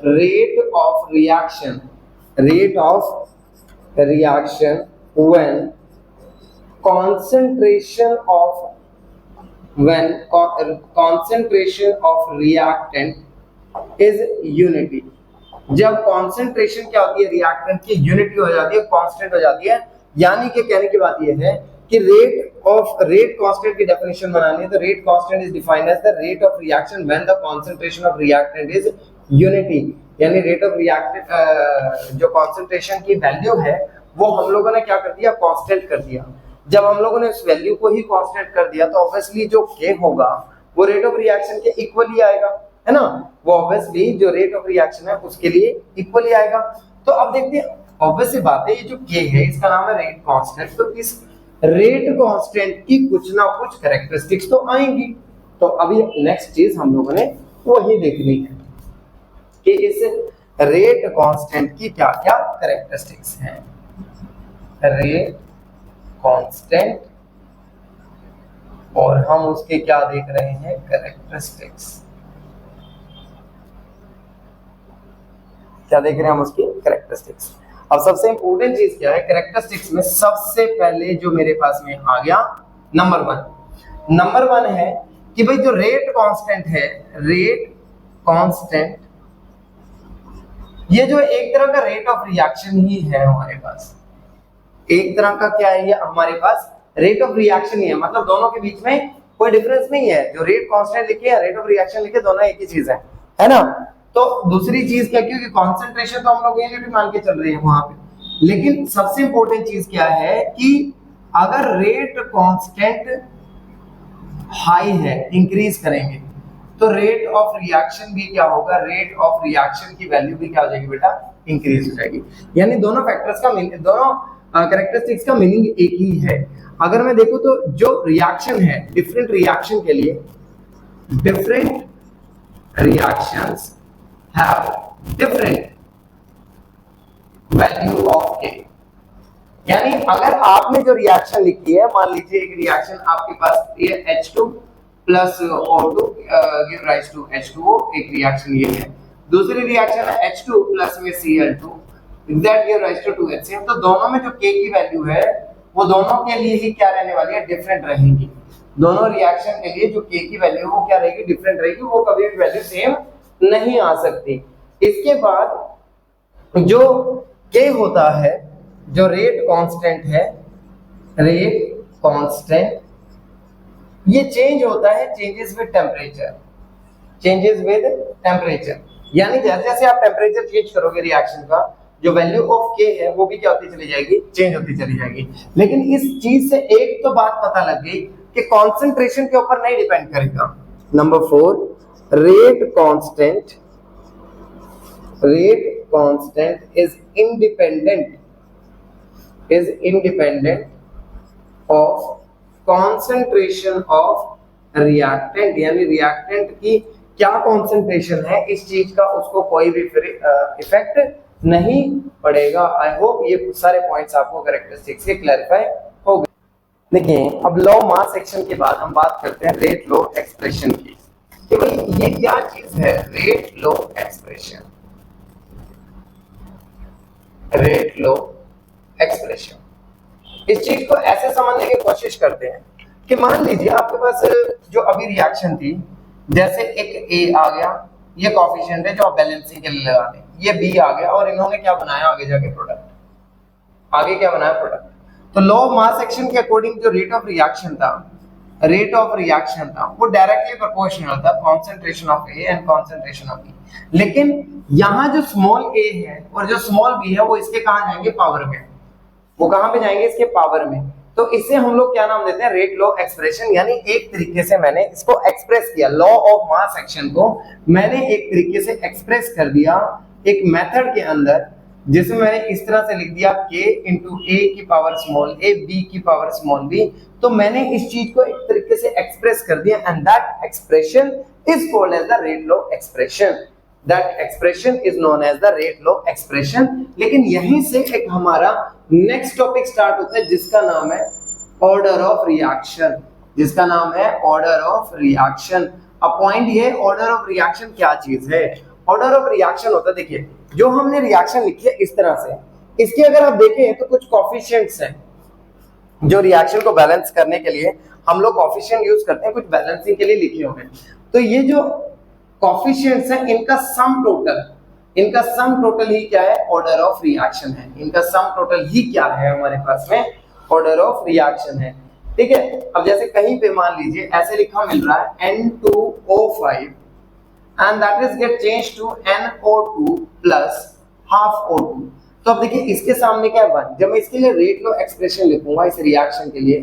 rate of reaction when concentration of reactant is unity। जब concentration क्या होती है रिएक्टेंट की, यूनिटी हो जाती है, कांस्टेंट हो जाती है। यानी कि कहने की बात यह है कि रेट कांस्टेंट की डेफिनेशन बनानी है तो rate constant is defined as the rate of reaction when the concentration of reactant is unity. यानी रेट ऑफ रिएक्टेंट जो कंसंट्रेशन की वैल्यू है वो हम लोगों ने क्या कर दिया, कांस्टेंट कर दिया। जब हम लोगों ने उस वैल्यू को ही कांस्टेंट कर दिया तो ऑब्वियसली जो K होगा वो रेट ऑफ रिएक्शन के इक्वल ही आएगा, है ना। वो ऑब्वियसली जो रेट ऑफ रिएक्शन है उसके लिए इक्वल ही आएगा। तो अब देखते हैं, ऑब्वियस सी बात है ये जो K है इसका नाम है रेट कांस्टेंट, तो इस रेट कांस्टेंट की कुछ ना कुछ कैरेक्टरिस्टिक्स तो आएंगी। तो अभी नेक्स्ट चीज हम लोगों ने वही देखनी है कि इस रेट कांस्टेंट की क्या क्या कैरेक्टरिस्टिक्स हैं। रेट कांस्टेंट और हम उसके क्या देख रहे हैं, कैरेक्टरिस्टिक्स। क्या देख रहे हैं हम उसकी कैरेक्टरिस्टिक्स। अब सबसे इंपॉर्टेंट चीज क्या है कैरेक्टरिस्टिक्स में, सबसे पहले जो मेरे पास में आ गया नंबर वन है कि भाई जो रेट कांस्टेंट है, रेट कांस्टेंट ये जो एक तरह का रेट ऑफ रिएक्शन ही है हमारे पास। एक तरह का क्या है ये हमारे पास रेट ऑफ रिएक्शन ही है, मतलब दोनों के बीच में कोई डिफरेंस नहीं है। जो रेट कांस्टेंट लिखे या रेट ऑफ रिएक्शन लिखे दोनों एक ही चीज है ना। तो दूसरी चीज क्या, क्योंकि कंसंट्रेशन तो हम लोग यूनिटी मान के चल रहे हैं वहां पे, लेकिन सबसे इंपॉर्टेंट चीज क्या है कि अगर रेट कांस्टेंट हाई है, इंक्रीज करेंगे तो रेट ऑफ रिएक्शन भी क्या होगा, रेट ऑफ रिएक्शन की वैल्यू भी क्या हो जाएगी बेटा, इंक्रीज हो जाएगी। यानी दोनों फैक्टर्स का दोनों कैरेक्टरिस्टिक्स का मीनिंग एक ही है। अगर मैं देखूं तो जो रिएक्शन है, डिफरेंट रिएक्शन के लिए different reactions have different value of K। यानी अगर आपने जो रिएक्शन लिखी है, मान लीजिए एक रिएक्शन आपके पास ये H2 plus O2 give rise to H2O, एक रिएक्शन ये है। दूसरी रिएक्शन है H2 प्लस में Cl2 that give rise to 2HCl। तो दोनों में जो K की वैल्यू है वो दोनों के लिए ही क्या रहने वाली है, डिफरेंट रहेंगी। दोनों रिएक्शन के लिए जो K की वैल्यू वो क्या रहेगी, डिफरेंट रहेगी, वो कभी भी वैल्यू सेम नहीं आ सकती। इसके बाद जो K होता है, जो रेट कांस्टेंट है, रेट कांस्टेंट ये चेंज होता है changes with temperature, changes with temperature. यानी जैसे जैसे आप टेम्परेचर चेंज करोगे रिएक्शन का, जो वैल्यू ऑफ K है वो भी क्या होती चली जाएगी, चेंज होती चली जाएगी। लेकिन इस चीज से एक तो बात पता लग गई कि कंसंट्रेशन के ऊपर नहीं डिपेंड करेगा। Number 4, rate constant is independent of concentration of reactant। यानी रिएक्टेंट की क्या कॉन्सेंट्रेशन है इस चीज का उसको कोई भी इफेक्ट नहीं पड़ेगा। आई होप ये सारे पॉइंट्स आपको कैरेक्टरिस्टिक्स के क्लैरिफाई हो गए। देखिए अब लॉ मास सेक्शन के बाद हम बात करते हैं रेट लॉ एक्सप्रेशन की। कि भाई ये क्या चीज है, रेट लॉ एक्सप्रेशन। लो एक्सप्रेशन। इस चीज को ऐसे समझने की कोशिश करते हैं कि मान लीजिए आपके पास जो अभी रिएक्शन थी, जैसे एक ए आ गया, ये कोफिशिएंट है जो आप बैलेंसिंग के लिए लगा दें, ये बी आ गया और इन्होंने क्या बनाया आगे जाके प्रोडक्ट, आगे क्या बनाया प्रोडक्ट। तो लॉ ऑफ मास एक्शन के अकॉर्डिंग जो रेट ऑफ रिएक्शन था, रेट ऑफ रिएक्शन था वो डायरेक्टली प्रोपोर्शनल था concentration of A and concentration of B. लेकिन यहाँ जो स्मॉल ए है और जो स्मॉल बी है वो इसके कहां जाएंगे, पावर में। वो कहां पे जाएंगे, इसके पावर में। तो इसे हम लोग क्या नाम देते हैं, रेट लॉ एक्सप्रेशन। यानी एक तरीके से मैंने इसको एक्सप्रेस किया, लॉ ऑफ मास एक्शन को मैंने एक तरीके से एक्सप्रेस कर दिया एक मेथड के अंदर, जिसमें मैंने इस तरह से लिख दिया k इंटू ए की पावर स्मॉल ए बी की पावर स्मॉल बी। तो मैंने इस चीज को एक तरीके से एक्सप्रेस कर दिया and that expression is called as the rate law expression. That expression is known as the rate law expression. लेकिन यहीं से एक हमारा नेक्स्ट टॉपिक स्टार्ट होता है जिसका नाम है ऑर्डर ऑफ रिएक्शन, जिसका नाम है ऑर्डर ऑफ रिएक्शन। अब पॉइंट ये, ऑर्डर ऑफ रिएक्शन क्या चीज है। ऑर्डर ऑफ रिएक्शन होता है, देखिए जो हमने रिएक्शन लिखी है इस तरह से, इसके अगर आप देखें तो कुछ कोफिशिएंट्स हैं जो रिएक्शन को बैलेंस करने के लिए हम लोग कोफिशिएंट यूज करते हैं, कुछ बैलेंसिंग के लिए लिखे हुए हैं। तो ये जो कोफिशिएंट्स हैं इनका सम टोटल ही क्या है, ऑर्डर ऑफ रिएक्शन है। इनका सम टोटल ही क्या है हमारे पास में, ऑर्डर ऑफ रिएक्शन है। ठीक है। अब जैसे कहीं पे मान लीजिए ऐसे लिखा मिल रहा है N2O5 and that is get changed to NO2 plus half O2। तो अब देखिए इसके सामने क्या है 1। जब मैं इसके लिए रेट लॉ एक्सप्रेशन लिखूंगा इस रिएक्शन के लिए,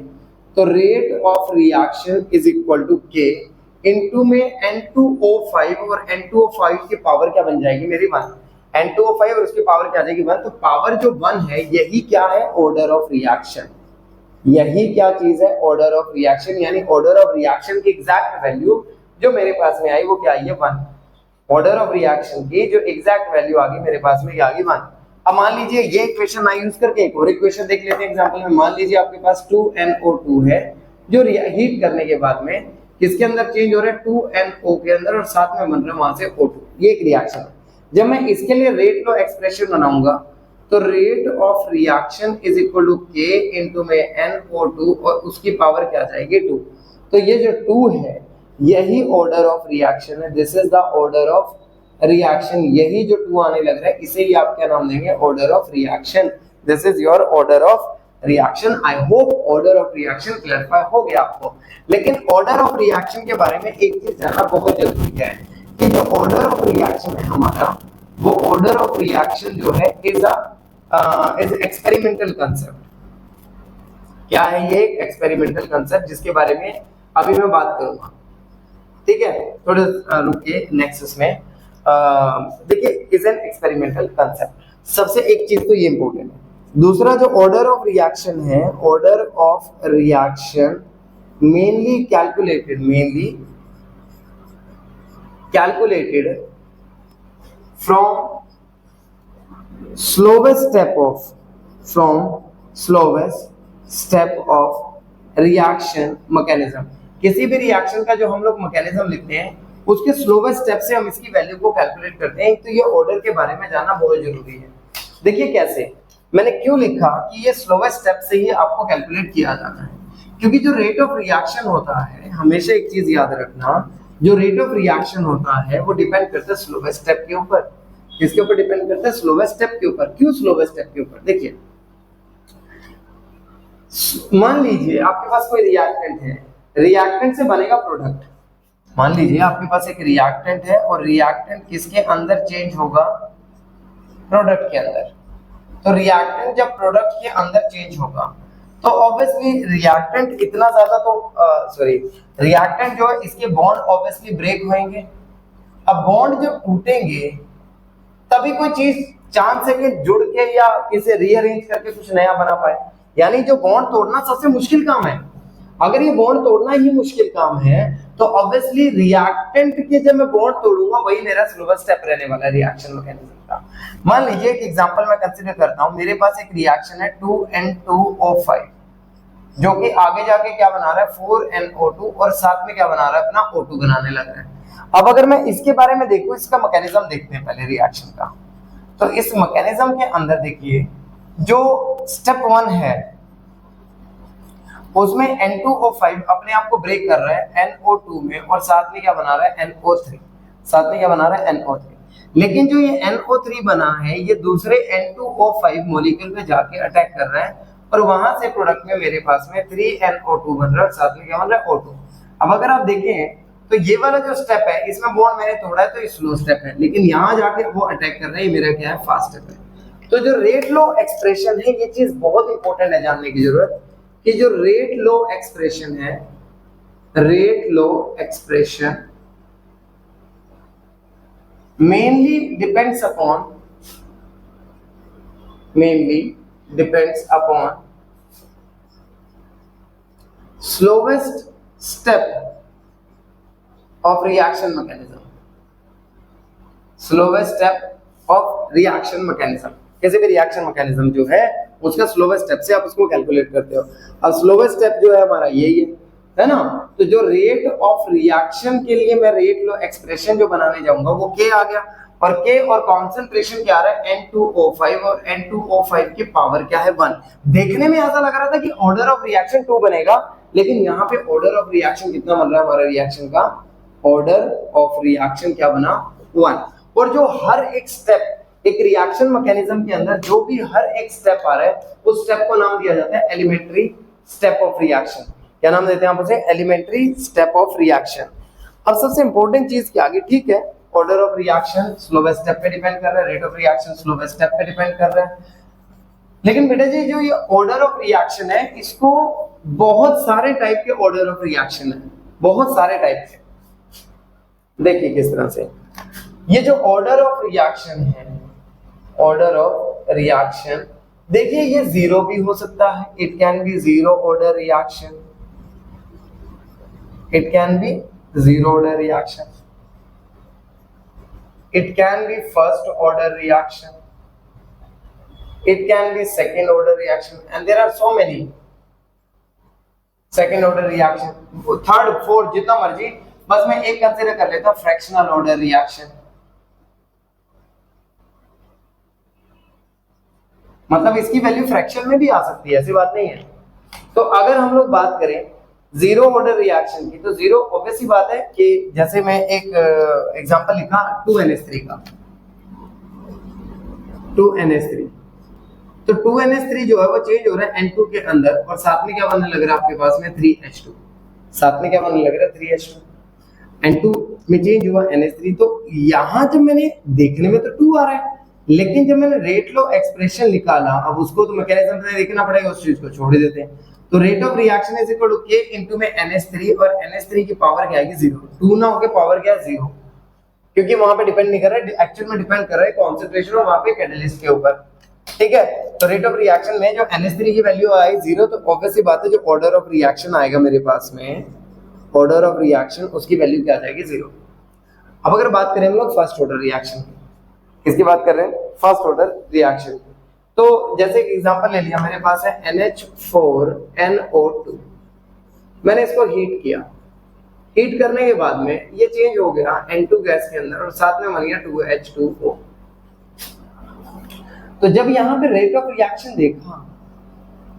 तो rate of reaction is equal to K into में N2O5 और N2O5 की पावर क्या बन जाएगी मेरी 1। N2O5 और उसकी पावर क्या आ जाएगी 1। तो पावर जो 1 है यही क्या है, ऑर्डर ऑफ रिएक्शन। यही क्या चीज है, ऑर्डर ऑफ रिएक्शन। यानी ऑर्डर ऑफ रिएक्शन की एग्जैक्ट वैल्यू जो मेरे पास में आई वो क्या आई है 1। ऑर्डर ऑफ रिएक्शन की जो एग्जैक्ट वैल्यू आ गई मेरे पास में क्या आ गई 1। अब मान लीजिए ये इक्वेशन ना यूज करके एक और इक्वेशन देख लेते हैं एग्जांपल में। मान लीजिए आपके पास 2NO2 है जो हीट करने के बाद में किसके अंदर चेंज हो रहा है, 2NO के अंदर, और साथ में बन रहा है वहां से O2। ये एक रिएक्शन है। जब मैं इसके लिए रेट लॉ एक्सप्रेशन बनाऊंगा तो rate of reaction is equal to K into में NO2 और उसकी पावर क्या आ जाएगी 2। तो ये जो 2 है यही ऑर्डर ऑफ रिएक्शन है। This is the order of reaction. यही जो 2 आने लग रहा है इसे ही आप क्या नाम देंगे, order of reaction. This is your order of reaction. I hope order of reaction clarify हो गया आपको। लेकिन ऑर्डर ऑफ रिएक्शन के बारे में एक चीज जानना बहुत जरूरी है कि जो ऑर्डर ऑफ रिएक्शन है हमारा, वो ऑर्डर ऑफ रिएक्शन जो है इज एक्सपेरिमेंटल कंसेप्ट। क्या है ये, एक्सपेरिमेंटल कंसेप्ट, जिसके बारे में अभी मैं बात करूंगा। ठीक है, थोड़ा रुकिए नेक्स्ट इसमें देखिए इज एन एक्सपेरिमेंटल कंसेप्ट। सबसे एक चीज तो ये इंपॉर्टेंट है। दूसरा जो ऑर्डर ऑफ रिएक्शन है, order of reaction mainly calculated from slowest step of reaction mechanism. किसी भी रिएक्शन का जो हम लोग मैकेनिज्म लिखते हैं उसके स्लोवेस्ट स्टेप से हम इसकी वैल्यू को कैलकुलेट करते हैं। तो ये ऑर्डर के बारे में जानना बहुत जरूरी है। देखिए कैसे, मैंने क्यों लिखा कि ये स्लोवेस्ट स्टेप से ही आपको कैलकुलेट किया जाना है, क्योंकि जो रेट ऑफ रिएक्शन होता है, हमेशा एक चीज याद रखना, जो रेट ऑफ रिएक्शन होता है वो डिपेंड करता है स्लोवेस्ट स्टेप के ऊपर। किसके ऊपर डिपेंड करता है, स्लोवेस्ट स्टेप के ऊपर। क्यों स्लोवेस्ट स्टेप के ऊपर, देखिए मान लीजिए आपके पास कोई रिएक्टेंट है, रिएक्टेंट से बनेगा प्रोडक्ट। मान लीजिए आपके पास एक रिएक्टेंट है और रिएक्टेंट किसके अंदर चेंज होगा, प्रोडक्ट के अंदर। तो रिएक्टेंट जब प्रोडक्ट के अंदर चेंज होगा तो ऑब्वियसली रिएक्टेंट इतना ज्यादा तो रिएक्टेंट जो है इसके बॉन्ड ऑब्वियसली ब्रेक होंगे। अब बॉन्ड जब टूटेंगे तभी कोई चीज चांस है कि जुड़ के या किसी रीअरेंज करके कुछ नया बना पाए। यानी जो बॉन्ड तोड़ना सबसे मुश्किल काम है। अगर ये बॉन्ड तोड़ना ही मुश्किल काम है तो ऑब्वियसली रिएक्टेंट के जब मैं बॉन्ड तोड़ूंगा वही मेरा स्लोवेस्ट स्टेप रहने वाला है रिएक्शन मैकेनिज्म का। मान लीजिए एक एग्जांपल मैं कंसीडर करता हूं, मेरे पास एक रिएक्शन है 2N2O5 जो कि आगे जाके क्या बना रहा है 4NO2 और साथ में क्या बना रहा है अपना O2 बनाने लग रहा है। अब अगर मैं इसके बारे में देखूं, इसका मैकेनिज्म देखते हैं पहले रिएक्शन का। तो इस मैकेनिज्म के अंदर देखिए जो स्टेप 1 है उसमें N2O5 अपने आप को ब्रेक कर रहा है NO2 में और साथ में क्या बना रहा है NO3, साथ में क्या बना रहा है NO3। लेकिन जो ये NO3 बना है ये दूसरे N2O5 मॉलिक्यूल पे जाके अटैक कर रहा है और वहां से प्रोडक्ट में मेरे पास में 3NO2 बन रहा है और साथ में क्या बन रहा है O2। अब अगर आप देखें तो ये वाला जो स्टेप है इसमें बॉन्ड मैंने तोड़ा है तो ये स्लो स्टेप है, लेकिन यहाँ जाके वो अटैक कर रहा है, ये मेरा क्या है फास्ट स्टेप है। तो जो रेट लो एक्सप्रेशन है ये चीज बहुत इंपॉर्टेंट है जानने की जरूरत कि जो रेट लो एक्सप्रेशन है, rate low expression mainly depends upon slowest step of reaction mechanism, slowest step of reaction mechanism। किसी भी रिएक्शन मैकेनिज्म जो है उसका स्लोवेस्ट स्टेप से आप उसको कैलकुलेट करते हो। अब स्लोवेस्ट स्टेप जो है हमारा यही है ना। तो जो रेट ऑफ रिएक्शन के लिए मैं रेट लो एक्सप्रेशन जो बनाने जाऊंगा वो K आ गया और K और कॉन्सेंट्रेशन क्या आ रहा है N2O5 और N2O5 की पावर क्या है 1। देखने में ऐसा लग रहा था कि ऑर्डर ऑफ रिएक्शन 2 बनेगा, लेकिन यहाँ पे ऑर्डर ऑफ रिएक्शन कितना बन रहा है हमारा रिएक्शन का, ऑर्डर ऑफ रिएक्शन क्या बना 1। और जो हर एक स्टेप एक रिएक्शन मैकेनिज्म के अंदर जो भी हर एक स्टेप आ रहा है उस स्टेप को नाम दिया जाता है एलिमेंट्री स्टेप ऑफ रिएक्शन। क्या नाम देते हैं आप उसे, एलिमेंट्री स्टेप ऑफ रिएक्शन। अब सबसे इंपॉर्टेंट चीज क्या आगे, ठीक है order of reaction slowest step पे डिपेंड कर रहा है, rate of reaction slowest step पे डिपेंड कर रहा है, लेकिन बेटा जी जो ये ऑर्डर ऑफ रिएक्शन है इसको बहुत सारे टाइप के ऑर्डर ऑफ रिएक्शन है, बहुत सारे टाइप के। देखिए किस तरह से ये जो ऑर्डर ऑफ रिएक्शन है, ऑर्डर ऑफ रिएक्शन देखिए ये जीरो भी हो सकता है, it can be zero order reaction, it can be zero order reaction, it can be first order reaction, it can be second order reaction, and there are so many second order reaction, third fourth जितना मर्जी, बस मैं एक consider कर लेता हूं fractional order reaction. मतलब इसकी वैल्यू फ्रैक्शन में भी आ सकती है, ऐसी बात नहीं है। तो अगर हम लोग बात करें जीरो ऑर्डर रिएक्शन की तो जीरो ऑब्वियस ही बात है कि जैसे मैं एक एग्जांपल लिखा 2NH3 का, 2NH3 तो 2NH3 जो है वो चेंज हो रहा है N2 के अंदर और साथ में क्या बनने लग रहा है आपके पास में 3H2, साथ में क्या बनने लग रहा है 3H2, N2 में चेंज हुआ NH3। तो यहां जब मैंने देखने में तो 2 आ रहा है, लेकिन जब मैंने रेट लो एक्सप्रेशन निकाला अब उसको तो मैकेनिज्म से देखना पड़ेगा, उस चीज को छोड़ ही देते हैं। तो rate of reaction is equal to K into में NH3 और NH3 की पावर क्या आएगी 0, 2 ना होके पावर क्या है 0, क्योंकि वहां पे डिपेंड नहीं कर रहा है, एक्चुअल में डिपेंड कर रहा है कॉन्सेंट्रेशन और वहां पे कैटलिस्ट के ऊपर, ठीक है। तो रेट ऑफ रिएक्शन में जो NH3 की वैल्यू आई 0 तो ऑब्वियसली बात है जो ऑर्डर ऑफ रिएक्शन आएगा मेरे पास में, ऑर्डर ऑफ रिएक्शन उसकी वैल्यू क्या आ जाएगी 0। अब अगर बात करें हम लोग फर्स्ट ऑर्डर रिएक्शन की, किसकी बात कर रहे हैं, फर्स्ट ऑर्डर रिएक्शन। तो जैसे एक एग्जांपल ले लिया, मेरे पास है NH4NO2, मैंने इसको हीट किया, हीट करने के बाद में ये चेंज हो गया N2 गैस के अंदर और साथ में बन गया 2H2O। तो जब यहाँ पे रेट ऑफ रिएक्शन देखा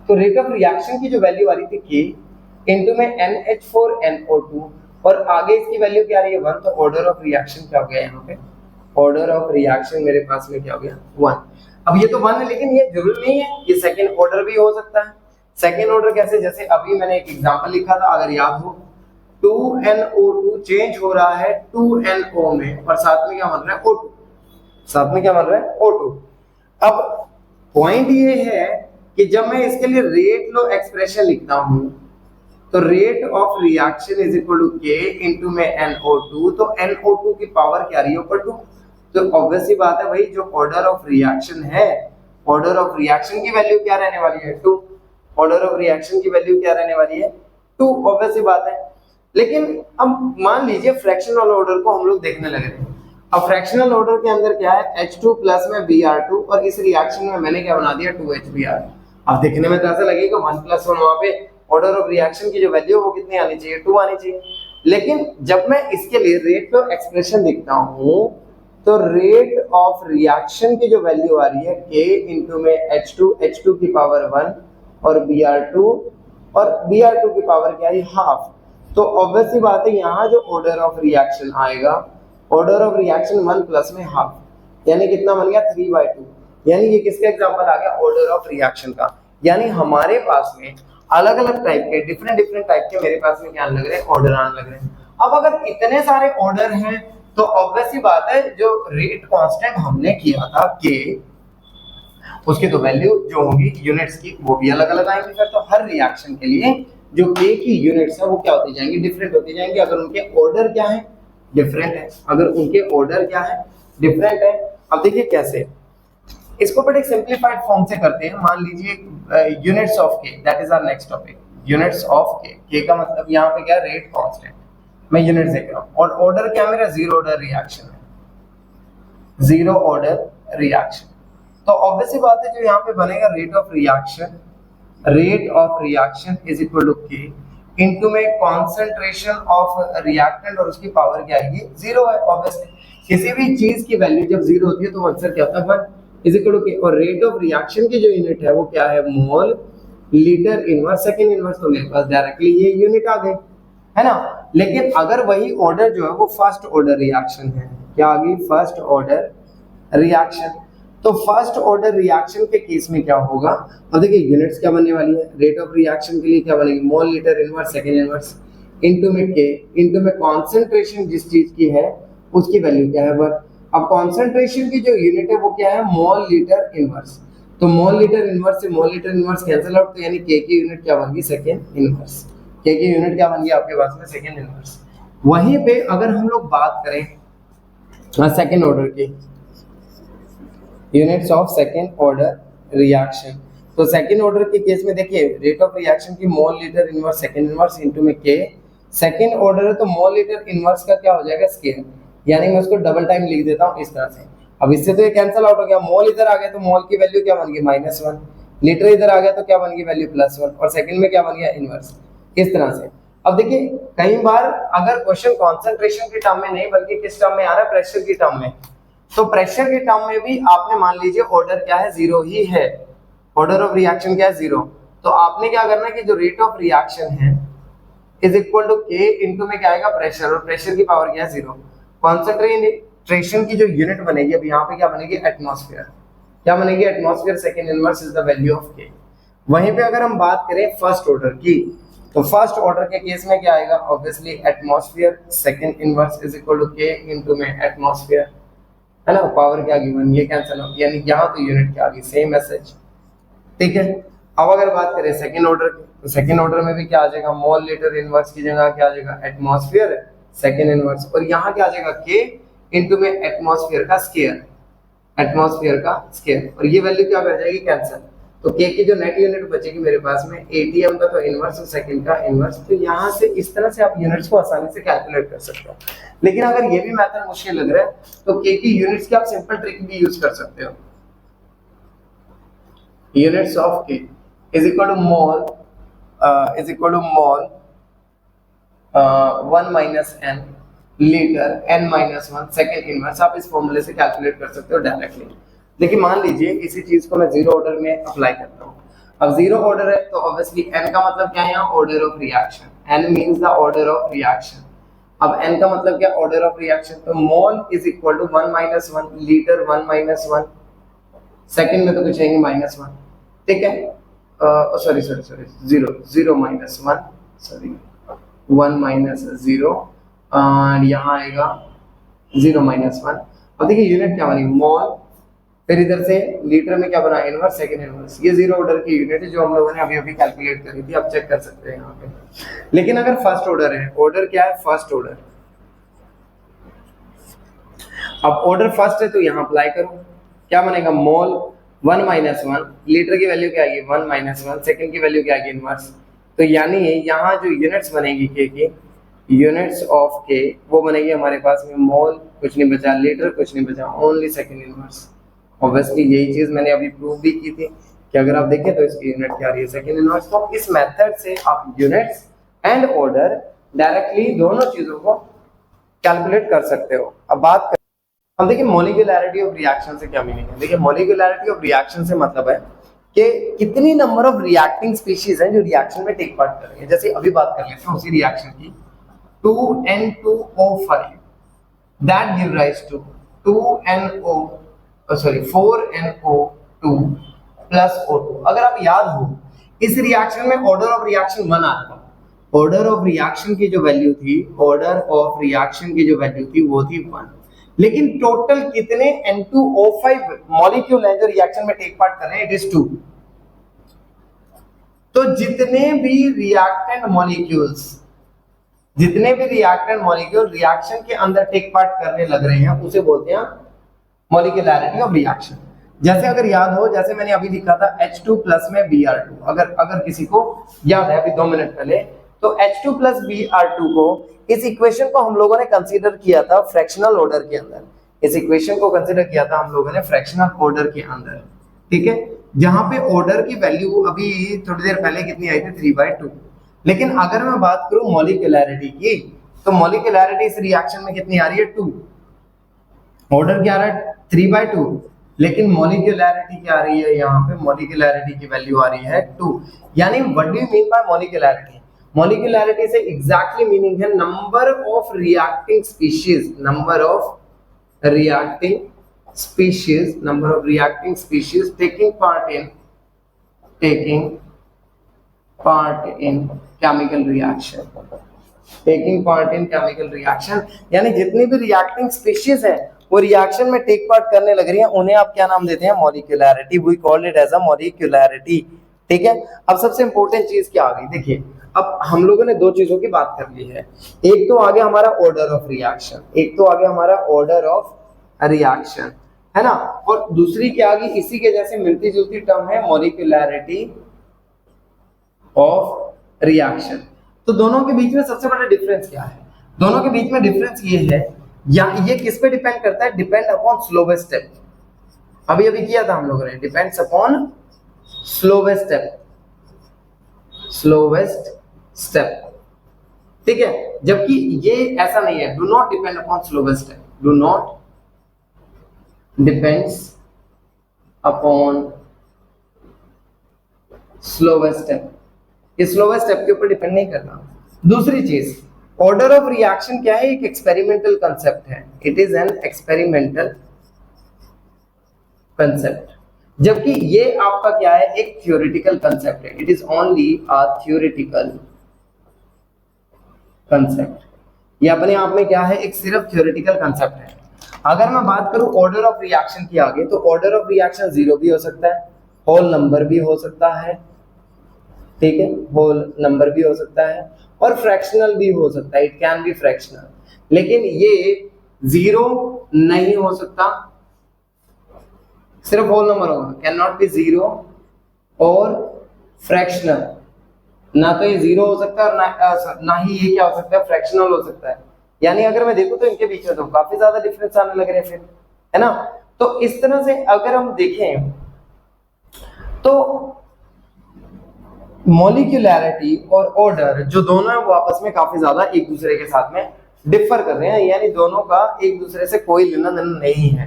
तो रेट ऑफ रिएक्शन की जो वैल्यू आ रही थी K इनटू में NH4NO2 और आगे इसकी वैल्यू क्या आ रही है 1, तो ऑर्डर ऑफ रिएक्शन क्या हो गया यहाँ पे, ऑर्डर ऑफ रिएक्शन मेरे पास में क्या हो गया 1। अब ये तो 1 है लेकिन ये जरूरी नहीं है, ये सेकंड ऑर्डर भी हो सकता है। सेकंड ऑर्डर कैसे, जैसे अभी मैंने एक एग्जांपल लिखा था अगर याद हो, 2NO2 चेंज हो रहा है 2NO में और साथ में क्या बन रहा है O2, साथ में क्या बन रहा है O2। अब पॉइंट ये है कि जब मैं इसके लिए रेट लो एक्सप्रेशन लिखता हूं तो rate of reaction is equal to K into में NO2, तो NO2 की पावर क्या रही है ऊपर 2, तो ऑब्वियसली बात है भाई जो ऑर्डर ऑफ रिएक्शन है, ऑर्डर ऑफ रिएक्शन की वैल्यू क्या रहने वाली है 2, ऑर्डर ऑफ रिएक्शन की वैल्यू क्या रहने वाली है 2, ऑब्वियसली बात है। लेकिन अब मान लीजिए फ्रैक्शनल ऑर्डर को हम लोग देखने लगे थे। अब फ्रैक्शनल ऑर्डर के अंदर क्या है H2 प्लस में Br2 और इस रिएक्शन में मैंने क्या बना दिया 2HBr। अब देखने में तो ऐसा लगेगा 1 + 1, वहां पे ऑर्डर ऑफ रिएक्शन की जो वैल्यू वो कितनी आनी चाहिए 2 आनी चाहिए। लेकिन जब मैं इसके लिए रेट लो एक्सप्रेशन लिखता हूं तो रेट ऑफ रिएक्शन की जो वैल्यू आ रही है K इंटू में H2 की पावर 1 और Br2 और Br2 की पावर क्या है हाफ। तो ऑब्वियस सी बात है यहाँ जो ऑर्डर ऑफ रिएक्शन आएगा, ऑर्डर ऑफ रिएक्शन 1 प्लस में हाफ, यानी कितना बन गया 3/2। यानी ये किसका एग्जांपल आ गया, ऑर्डर ऑफ रिएक्शन का। यानी हमारे पास में अलग अलग टाइप के डिफरेंट टाइप के मेरे पास में क्या लग रहे हैं, ऑर्डर आने लग रहे हैं। अब अगर इतने सारे ऑर्डर हैं तो ऑब्वियस सी बात है जो रेट कांस्टेंट हमने किया था के, उसकी तो वैल्यू जो होगी यूनिट्स की वो भी अलग अलग आएंगी फिर। तो हर रिएक्शन के लिए जो के की यूनिट्स है वो क्या होती जाएंगी, डिफरेंट होती जाएंगी, अगर उनके ऑर्डर क्या है, डिफरेंट है। अगर उनके ऑर्डर क्या है, डिफरेंट है। अब देखिए कैसे इसको बड़े सिंपलीफाइड फॉर्म से करते हैं। मान लीजिए units of K, that is our next topic, units of K का मतलब यहाँ पे क्या है, रेट कांस्टेंट, मैं यूनिट्स देख रहा हूँ। और ऑर्डर क्या मेरा, जीरो ऑर्डर रिएक्शन है, जीरो ऑर्डर रिएक्शन। तो ऑब्वियसली बात है जो यहाँ पे बनेगा rate of reaction, rate of reaction is equal to K into में कॉन्सेंट्रेशन ऑफ रिएक्टेंट और उसकी पावर क्या आएगी, जीरो है। ऑब्वियसली किसी भी चीज की वैल्यू जब जीरो होती है तो आंसर क्या होता है, 1 इज इक्वल टू के। और रेट ऑफ रिएक्शन की जो यूनिट है वो क्या है, मोल लीटर इनवर्स सेकंड इनवर्स। तो मेरे पास डायरेक्टली ये यूनिट आ गई है ना। लेकिन अगर वही ऑर्डर जो है वो फर्स्ट ऑर्डर रिएक्शन है, क्या आ गई, फर्स्ट ऑर्डर रिएक्शन। तो फर्स्ट ऑर्डर रिएक्शन के केस में क्या होगा, और देखिए यूनिट्स क्या बनने वाली है, रेट ऑफ रिएक्शन के लिए क्या बनेगी, मोल litre inverse second inverse into में के इनटू में कंसंट्रेशन जिस चीज की है उसकी वैल्यू क्या है, 1। अब कंसंट्रेशन की जो यूनिट है वो क्या है, मोल लीटर इनवर्स। तो मोल लीटर इनवर्स से मोल लीटर इनवर्स कैंसिल आउट, तो यानी के की यूनिट क्या बन गई, सेकंड इनवर्स। के की यूनिट क्या बन गई आपके पास में, सेकंड इनवर्स। वहीं पे अगर हम लोग बात करें सेकंड ऑर्डर की, units of second order reaction, तो सेकंड ऑर्डर के केस में देखिए रेट ऑफ रिएक्शन की मोल litre inverse second inverse into में के। सेकंड ऑर्डर है तो मोल लीटर इनवर्स का क्या हो जाएगा, स्केयर, यानी मैं उसको डबल टाइम लिख देता हूं इस तरह से। अब इससे तो ये कैंसिल आउट हो गया, मोल इधर आ गया तो मोल की वैल्यू क्या बन गई, -1, लीटर इधर आ गया तो क्या बन गई वैल्यू, +1, और सेकंड में क्या बन गया, इनवर्स, इस तरह से। अब देखिए कई बार अगर क्वेश्चन कंसंट्रेशन के टर्म में नहीं बल्कि किस टर्म में आ रहा है, प्रेशर की टर्म में, तो प्रेशर के टर्म में भी आपने मान लीजिए ऑर्डर क्या है, जीरो ही है, ऑर्डर ऑफ रिएक्शन क्या है, जीरो। तो आपने क्या करना है कि जो रेट ऑफ रिएक्शन है is equal to K into में क्या आएगा, प्रेशर, और प्रेशर की पावर क्या है, जीरो। कंसंट्रेशन की जो यूनिट बनेगी अब यहाँ पे क्या बनेगी, एटमॉस्फेयर, क्या बनेगी, atmosphere second inverse is the value of के। वहीं पे अगर हम बात करें फर्स्ट ऑर्डर की, तो फर्स्ट ऑर्डर के केस में क्या आएगा, obviously atmosphere second inverse is equal to K into में एटमॉस्फेयर, है ना, पावर क्या गिवन, ये कैंसिल हो, यानी यहाँ तो यूनिट क्या आ गई, सेम मैसेज, ठीक है। अब अगर बात करें सेकंड ऑर्डर की, तो सेकंड ऑर्डर में भी क्या आ जाएगा, मोल लीटर इनवर्स की जगह क्या आ जाएगा, एटमॉस्फेयर सेकंड इनवर्स, और यहाँ क्या आ जाएगा, के इनटू में एटमॉस्फेयर का स्क्वायर, एटमॉस्फेयर का स्क्वायर, और ये वैल्यू क्या कर जाएगी, कैंसिल। तो के की जो नेट यूनिट बचेगी मेरे पास में एटीएम का तो इनवर्स और सेकंड का इनवर्स। तो यहाँ से इस तरह से आप यूनिट्स को आसानी से कैलकुलेट कर सकते हो। लेकिन अगर ये भी मेथड मुश्किल लग रहा है तो के की यूनिट्स की आप सिंपल ट्रिक भी यूज कर सकते हो। Units of K is equal to mole 1 minus n litre n-1 second inverse. आप इस फॉर्मूले से कैलकुलेट कर सकते हो डायरेक्टली। देखिए मान लीजिए इसी चीज को मैं जीरो ऑर्डर में अप्लाई करता हूँ। अब जीरो ऑर्डर है तो ऑब्वियसली n का मतलब क्या है, यहाँ order of reaction, n means the order of reaction. अब n का मतलब क्या, ऑर्डर ऑफ रिएक्शन, तो mole is equal to 1-1 litre 1-1 second में तो कुछ आएंगे -1, ठीक है, सॉरी 0-1 सॉरी 1-0 और यहाँ आएगा 0-1। अब देखिए यूनिट क्या बनी, मोल, फिर इधर से लीटर में क्या बना, इनवर्स सेकंड इनवर्स। ये जीरो ऑर्डर की यूनिट है जो हम लोगों ने अभी अभी कैलकुलेट करी थी, आप चेक कर सकते हैं यहाँ पे। लेकिन अगर फर्स्ट ऑर्डर है, ऑर्डर क्या है, फर्स्ट ऑर्डर, अब ऑर्डर फर्स्ट है तो यहाँ अप्लाई करो, क्या बनेगा, मोल 1-1 लीटर की वैल्यू क्या आएगी, 1-1 सेकंड की वैल्यू क्या आएगी, इनवर्स। तो यानी यहाँ जो यूनिट्स बनेगी के की, यूनिट्स ऑफ के, वो बनेगी हमारे पास में मोल कुछ नहीं बचा, लीटर कुछ नहीं बचा, ओनली सेकंड इनवर्स। ऑब्वियसली यही चीज मैंने अभी प्रूव भी की थी कि अगर आप देखें तो इसकी यूनिट क्या आ रही है, सेकंड इनवर्स। तो इस मेथड से आप यूनिट्स एंड ऑर्डर डायरेक्टली दोनों चीजों को कैलकुलेट कर सकते हो। अब बात अब देखिए मॉलिक्यूलैरिटी ऑफ रिएक्शन से क्या मीनिंग है। देखिए मॉलिक्यूलैरिटी ऑफ रिएक्शन से मतलब है कि कितनी नंबर ऑफ रिएक्टिंग स्पीशीज हैं जो रिएक्शन में टेक पार्ट कर रही है। जैसे अभी बात कर लेते हैं उसी रिएक्शन की 2N2O5 that give rise to 4NO2 plus O2। अगर आप याद हो इस रिएक्शन में ऑर्डर ऑफ रिएक्शन 1 आया था। ऑर्डर ऑफ रिएक्शन की जो वैल्यू थी, ऑर्डर ऑफ रिएक्शन की जो वैल्यू थी वो थी 1, लेकिन टोटल कितने N2O5 मॉलिक्यूल हैं जो रिएक्शन में टेक पार्ट कर रहे हैं, इट इज 2। तो जितने भी रिएक्टेंट मॉलिक्यूल रिएक्शन के अंदर टेक पार्ट करने लग रहे हैं उसे बोलते हैं मॉलिक्यूलैरिटी ऑफ रिएक्शन। जैसे अगर याद हो, जैसे मैंने अभी लिखा था H2 प्लस में Br2, अगर किसी को याद है अभी 2 मिनट पहले, तो H2 प्लस Br2 को इस इक्वेशन को हम लोगों ने कंसीडर किया था फ्रैक्शनल ऑर्डर के अंदर। इस इक्वेशन को कंसीडर किया था हम लोगों ने फ्रैक्शनल ऑर्डर के अंदर, ठीक है, जहां पे ऑर्डर की वैल्यू अभी थोड़ी देर पहले कितनी आई थी, 3/2। लेकिन अगर मैं बात करूं मॉलिक्यूलैरिटी की, तो मॉलिक्यूलैरिटी इस रिएक्शन में कितनी आ रही है, 2। ऑर्डर क्या आ रहा है, 3/2, लेकिन मॉलिक्यूलैरिटी क्या आ रही है, यहाँ पे मॉलिक्यूलैरिटी की वैल्यू आ रही है 2। यानी what do you mean by molecularity? Molecularity से एग्जैक्टली मीनिंग है number of reacting species, number of reacting species taking part in chemical reaction. यानी जितनी भी रिएक्टिंग स्पीशीज है वो रिएक्शन में टेक पार्ट करने लग रही है, उन्हें आप क्या नाम देते हैं, molecularity. We call it as a molecularity, ठीक है। अब सबसे इंपॉर्टेंट चीज क्या आ गई, देखिए अब हम लोगों ने 2 चीजों की बात कर ली है। एक तो आ गया हमारा ऑर्डर ऑफ रिएक्शन, है ना, और दूसरी क्या आ गई, इसी के जैसे मिलती जुलती टर्म है मॉलिक्यूलैरिटी ऑफ रिएक्शन। तो दोनों के बीच में सबसे बड़ा डिफरेंस क्या है? दोनों के बीच में डिफरेंस ये है, या ये किस पे डिपेंड करता है, डिपेंड अपॉन स्लोवेस्ट स्टेप। अभी किया था हम लोगों ने, डिपेंड्स अपॉन स्लोवेस्ट स्टेप, ठीक है। जबकि ये ऐसा नहीं है, do not depend upon slowest step, do not depends upon slowest step, इस स्लोवेस्ट स्टेप के ऊपर डिपेंड नहीं करना। दूसरी चीज, ऑर्डर ऑफ रिएक्शन क्या है, एक एक्सपेरिमेंटल कंसेप्ट है, it is an experimental concept, जबकि ये आपका क्या है, एक थ्योरेटिकल कंसेप्ट है, it is only a theoretical concept. ये अपने आप में क्या है, एक सिर्फ थ्योरेटिकल कंसेप्ट है। अगर मैं बात करूं ऑर्डर ऑफ रिएक्शन की आगे, तो ऑर्डर ऑफ रिएक्शन 0 भी हो सकता है, होल नंबर भी हो सकता है, ठीक है, होल नंबर भी हो सकता है, और फ्रैक्शनल भी हो सकता है, इट कैन बी फ्रैक्शनल। लेकिन ये 0 नहीं हो सकता, सिर्फ होल नंबर होगा, कैन नॉट बी 0 और फ्रैक्शनल। ना तो ये 0 हो सकता है और ना ही ये क्या हो सकता है, फ्रैक्शनल हो सकता है। यानी अगर मैं देखूं तो इनके बीच में तो काफी ज्यादा डिफरेंस आने लग रहे हैं फिर, है ना। तो इस तरह से अगर हम देखें तो मॉलिक्यूलैरिटी और ऑर्डर जो दोनों है वो आपस में काफी ज्यादा एक दूसरे के साथ में डिफर कर रहे हैं, यानी दोनों का एक दूसरे से कोई लेना देना नहीं है।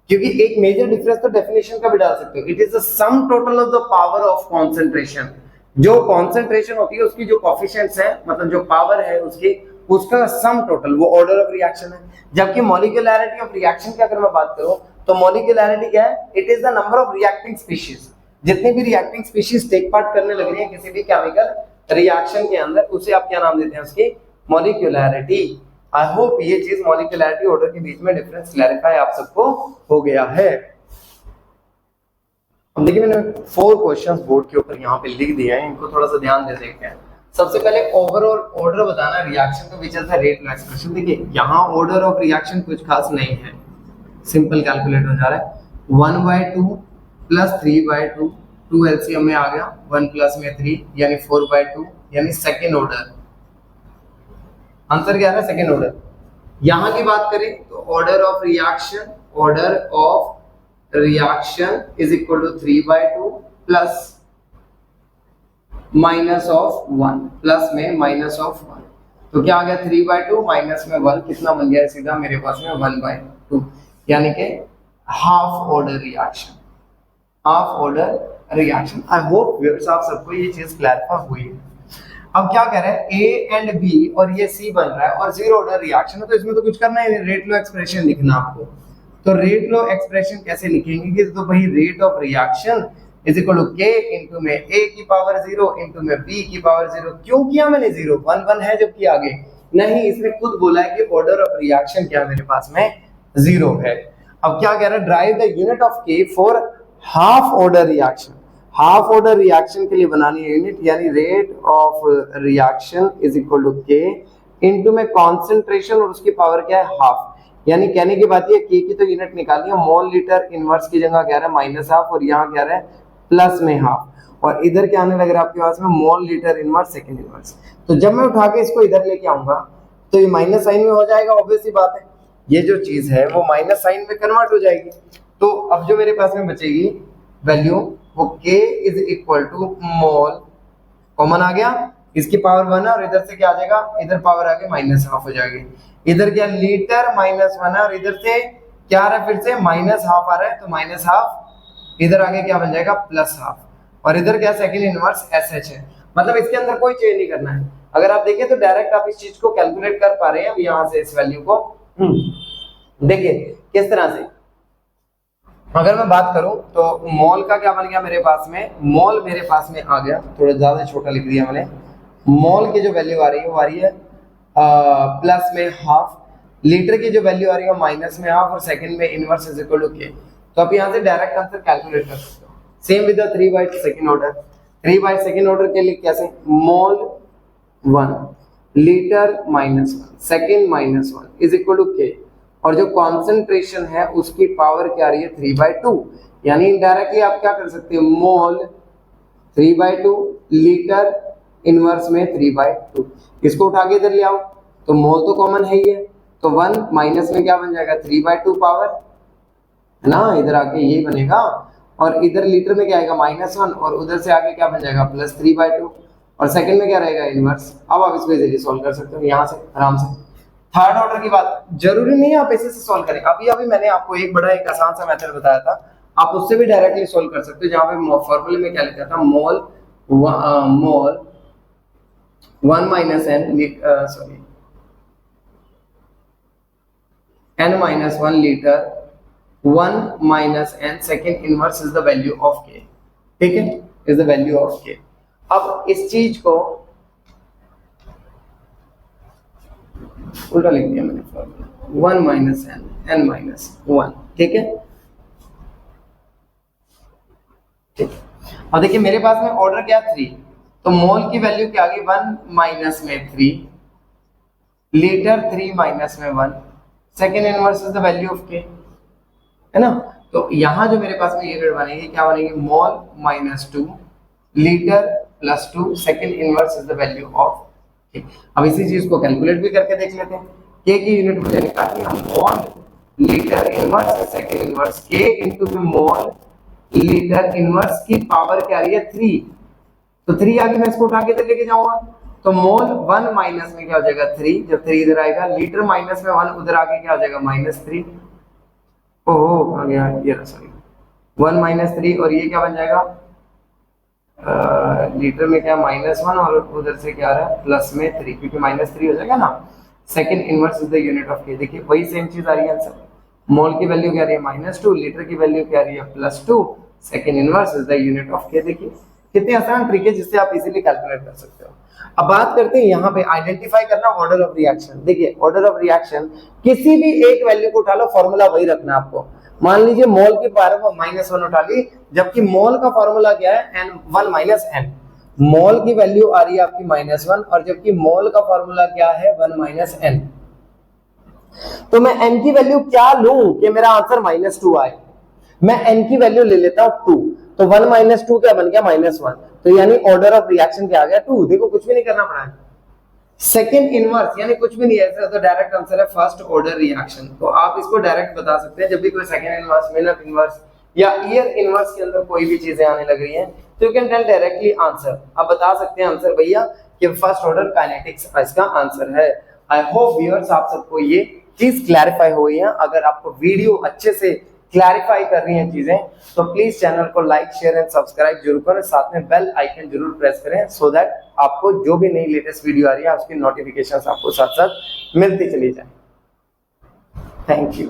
क्योंकि एक मेजर डिफरेंस तो डेफिनेशन का भी डाल सकते हो, it is the sum total of the power of concentration. जो कॉन्सेंट्रेशन होती है उसकी जो कोफिशिएंट्स है, मतलब जो पावर है उसकी, उसका सम टोटल वो ऑर्डर ऑफ रिएक्शन है। जबकि मॉलिक्यूलैरिटी ऑफ रिएक्शन की अगर मैं बात करूं तो मॉलिक्यूलैरिटी क्या है, it is the number of reacting species. जितनी भी रिएक्टिंग स्पीशीज टेक पार्ट करने लग रही है किसी भी केमिकल रिएक्शन के अंदर, उसे आप क्या नाम देते हैं, उसकी मॉलिक्यूलैरिटी। आई होप ये चीज मॉलिक्यूलैरिटी ऑर्डर के बीच में डिफरेंस क्लैरिफाई आप सबको हो गया है। देखिए मैंने 4 क्वेश्चंस बोर्ड के ऊपर यहाँ पे लिख दिए हैं, इनको थोड़ा सा ध्यान दे देखते हैं। सबसे पहले ओवरऑल ऑर्डर बताना रिएक्शन का, which is the rate of expression. देखिए यहाँ ऑर्डर ऑफ रिएक्शन कुछ खास नहीं है, सिंपल कैलकुलेट हो जा रहा है, 1/2 प्लस 3/2, 2 एलसीएम में आ गया, 1 प्लस में 3 यानी 4/2, यानी सेकेंड ऑर्डर। आंसर क्या है, सेकेंड ऑर्डर। यहां की बात करें तो order of reaction is equal to 3/2 plus minus of 1, plus में माइनस ऑफ 1, तो क्या आ गया 3/2 माइनस में 1, कितना बन गया सीधा मेरे पास में 1/2। यानी कि half order reaction, half order reaction. I hope viewers आप सबको ये चीज क्लैरिफाई हुई है। अब क्या कह रहे हैं, ए एंड बी और ये सी बन रहा है और जीरो ऑर्डर रिएक्शन है, तो इसमें तो कुछ करना है, रेट लॉ एक्सप्रेशन लिखना आपको। तो रेट लॉ एक्सप्रेशन कैसे लिखेंगे कि तो भाई rate of reaction is equal to K into में ए की पावर 0 इनटू में बी की पावर 0। क्यों किया मैंने 0, 1 1 है जबकि आगे नहीं, इसने खुद बोला है कि ऑर्डर ऑफ रिएक्शन क्या मेरे पास में 0 है। अब क्या कह रहा है, drive the unit of K for half order reaction. Half order reaction के लिए बनानी है यूनिट, यानी rate of reaction is equal to K into में कॉन्सेंट्रेशन और उसकी पावर क्या है हाफ। यानी कहने की बात ये के की तो यूनिट निकालनी है, मोल लीटर इनवर्स की जगह कह रहा है माइनस हाफ और यहाँ कह रहा है प्लस में हाफ, और इधर क्या आने लग रहा है आपके पास में मोल लीटर इनवर्स सेकंड इनवर्स। तो जब मैं उठा के इसको इधर लेके आऊंगा तो ये माइनस साइन में हो जाएगा, ऑब्वियस सी बात है, ये जो चीज है वो माइनस साइन में कन्वर्ट हो जाएगी। तो अब जो मेरे पास में बचेगी वैल्यू वो k is equal to mole, common आ गया, इसकी पावर 1 है और इधर से क्या आ जाएगा, इधर पावर आके माइनस हाफ हो जाएगी। इधर क्या लीटर माइनस 1 है और इधर से क्या आ रहा है, फिर से माइनस हाफ आ रहा है, तो माइनस हाफ, इधर आगे क्या बन जाएगा प्लस हाफ, और इधर क्या सेकंड इनवर्स एसएच है। मतलब इसके अंदर कोई चेंज नहीं करना है। अगर आप देखिए तो डायरेक्ट आप इस चीज को कैलकुलेट कर पा रहे हैं अब यहाँ से इस वैल्यू को। देखिए किस तरह से, अगर मैं बात करूं तो मोल का क्या बन गया मेरे पास में, मोल मेरे पास में आ गया, थोड़ा ज्यादा छोटा लिख दिया मैंने। मोल की जो वैल्यू आ रही है वो आ रही है प्लस में हाफ, लीटर की जो वैल्यू आ रही है माइनस में हाफ, और सेकंड में इनवर्स इज इक्वल टू के। तो आप यहाँ से डायरेक्ट आंसर कैलकुलेट कर सकते हो। Same with the 3 by second order, 3 by second order के लिए कैसे, mole 1 litre minus 1 second minus 1 is equal to K, और जो कॉन्सेंट्रेशन है उसकी पावर क्या आ रही है 3/2, यानी इनडायरेक्टली आप क्या कर सकते हो, मोल 3/2 लीटर इनवर्स में 3/2। इसको उठा के इधर ले आओ तो मोल तो कॉमन है ही है, तो 1 माइनस में क्या बन जाएगा 3/2 पावर है ना, इधर आके ये बनेगा, और इधर लीटर में क्या आएगा -1 और उधर से आगे क्या बन जाएगा +3/2, और सेकंड में क्या रहेगा इनवर्स। अब आप इसको इजीली सॉल्व कर सकते हो यहाँ से आराम से। थर्ड ऑर्डर की बात जरूरी नहीं है आप ऐसे से सॉल्व करें, अभी मैंने आपको एक बड़ा एक आसान सा मेथड बताया था, आप उससे भी डायरेक्टली सॉल्व कर सकते हो, जहां पे फॉर्मूले में क्या लिखा था, मोल 1 minus n sorry n minus 1 litre 1 minus n second inverse is the value of k, ठीक है, is the value of k। अब इस चीज को उल्टा लिख दिया मैंने, फॉर्मूला 1 माइनस n माइनस 1, ठीक है, ठीक। अब देखिए मेरे पास में ऑर्डर क्या 3, तो मोल की वैल्यू क्या आ गई 1 माइनस में 3 लीटर 3 माइनस में 1 second inverse is the value of के, है ना। तो यहाँ जो मेरे पास में ये रेट बनेगी क्या बनेगी, मोल -2 litre +2 second inverse is the value of के। अब इसी चीज को कैलकुलेट भी करके देख लेते हैं, के की यूनिट मुझे निकालनी है, मोल लीटर इनवर्स सेकेंड इनवर्स के इनटू मोल लीटर इनवर्स की पावर क्या आ रही है 3, तो 3 आगे मैं इसको उठा के इधर लेके जाऊंगा, तो मोल 1 माइनस में क्या हो जाएगा 3, जब 3 इधर आएगा, लीटर माइनस में 1 उधर आके क्या हो जाएगा -3, ओहो आ गया ये, सॉरी 1 माइनस 3, और ये क्या बन जाएगा लीटर में क्या -1 और उधर से क्या आ रहा है प्लस में 3, क्योंकि -3 हो जाएगा ना। Second inverse is the unit of के, देखिए वही सेम चीज आ रही है आंसर, मोल की वैल्यू क्या आ रही है -2 लीटर की वैल्यू क्या आ रही है +2 second inverse is the unit of के। देखिए कितनी आसान ट्रिक है जिससे आप इजीली कैलकुलेट कर सकते हो। अब बात करते हैं यहाँ पे आइडेंटिफाई करना ऑर्डर ऑफ रिएक्शन। देखिए ऑर्डर ऑफ रिएक्शन किसी भी एक वैल्यू को उठा लो, फॉर्मूला वही रखना आपको। मान लीजिए मोल की पावर -1 उठा ली, जबकि मोल का फॉर्मूला क्या है n1 माइनस n, मोल की वैल्यू आ रही है आपकी -1 और जबकि मोल का फॉर्मूला क्या है 1 माइनस n। तो मैं n की वैल्यू क्या लूं कि मेरा आंसर -2 आए, मैं n की वैल्यू ले लेता हूं 2, तो 1 माइनस 2 क्या बन गया -1, तो यानी ऑर्डर ऑफ रिएक्शन क्या आ गया 2। देखो कुछ भी नहीं करना पड़ा है, सेकंड इनवर्स यानी कुछ भी नहीं है, ऐसा तो डायरेक्ट आंसर है फर्स्ट ऑर्डर रिएक्शन। तो आप इसको डायरेक्ट बता सकते हैं, जब भी कोई सेकंड इनवर्स, मिनट इनवर्स या ईयर इनवर्स के अंदर कोई भी चीजें आने लग रही हैं तो you can tell directly answer. आप बता सकते हैं आंसर भैया कि फर्स्ट ऑर्डर काइनेटिक्स इसका आंसर है। आई होप व्यूअर्स आप सबको ये चीज क्लैरिफाई हो गई है। अगर आपको वीडियो अच्छे से क्लैरिफाई कर रही हैं चीजें तो प्लीज चैनल को लाइक शेयर एंड सब्सक्राइब जरूर करें, साथ में बेल आइकन जरूर प्रेस करें सो दैट आपको जो भी नई लेटेस्ट वीडियो आ रही है उसकी नोटिफिकेशंस आपको साथ साथ मिलती चली जाए। Thank you.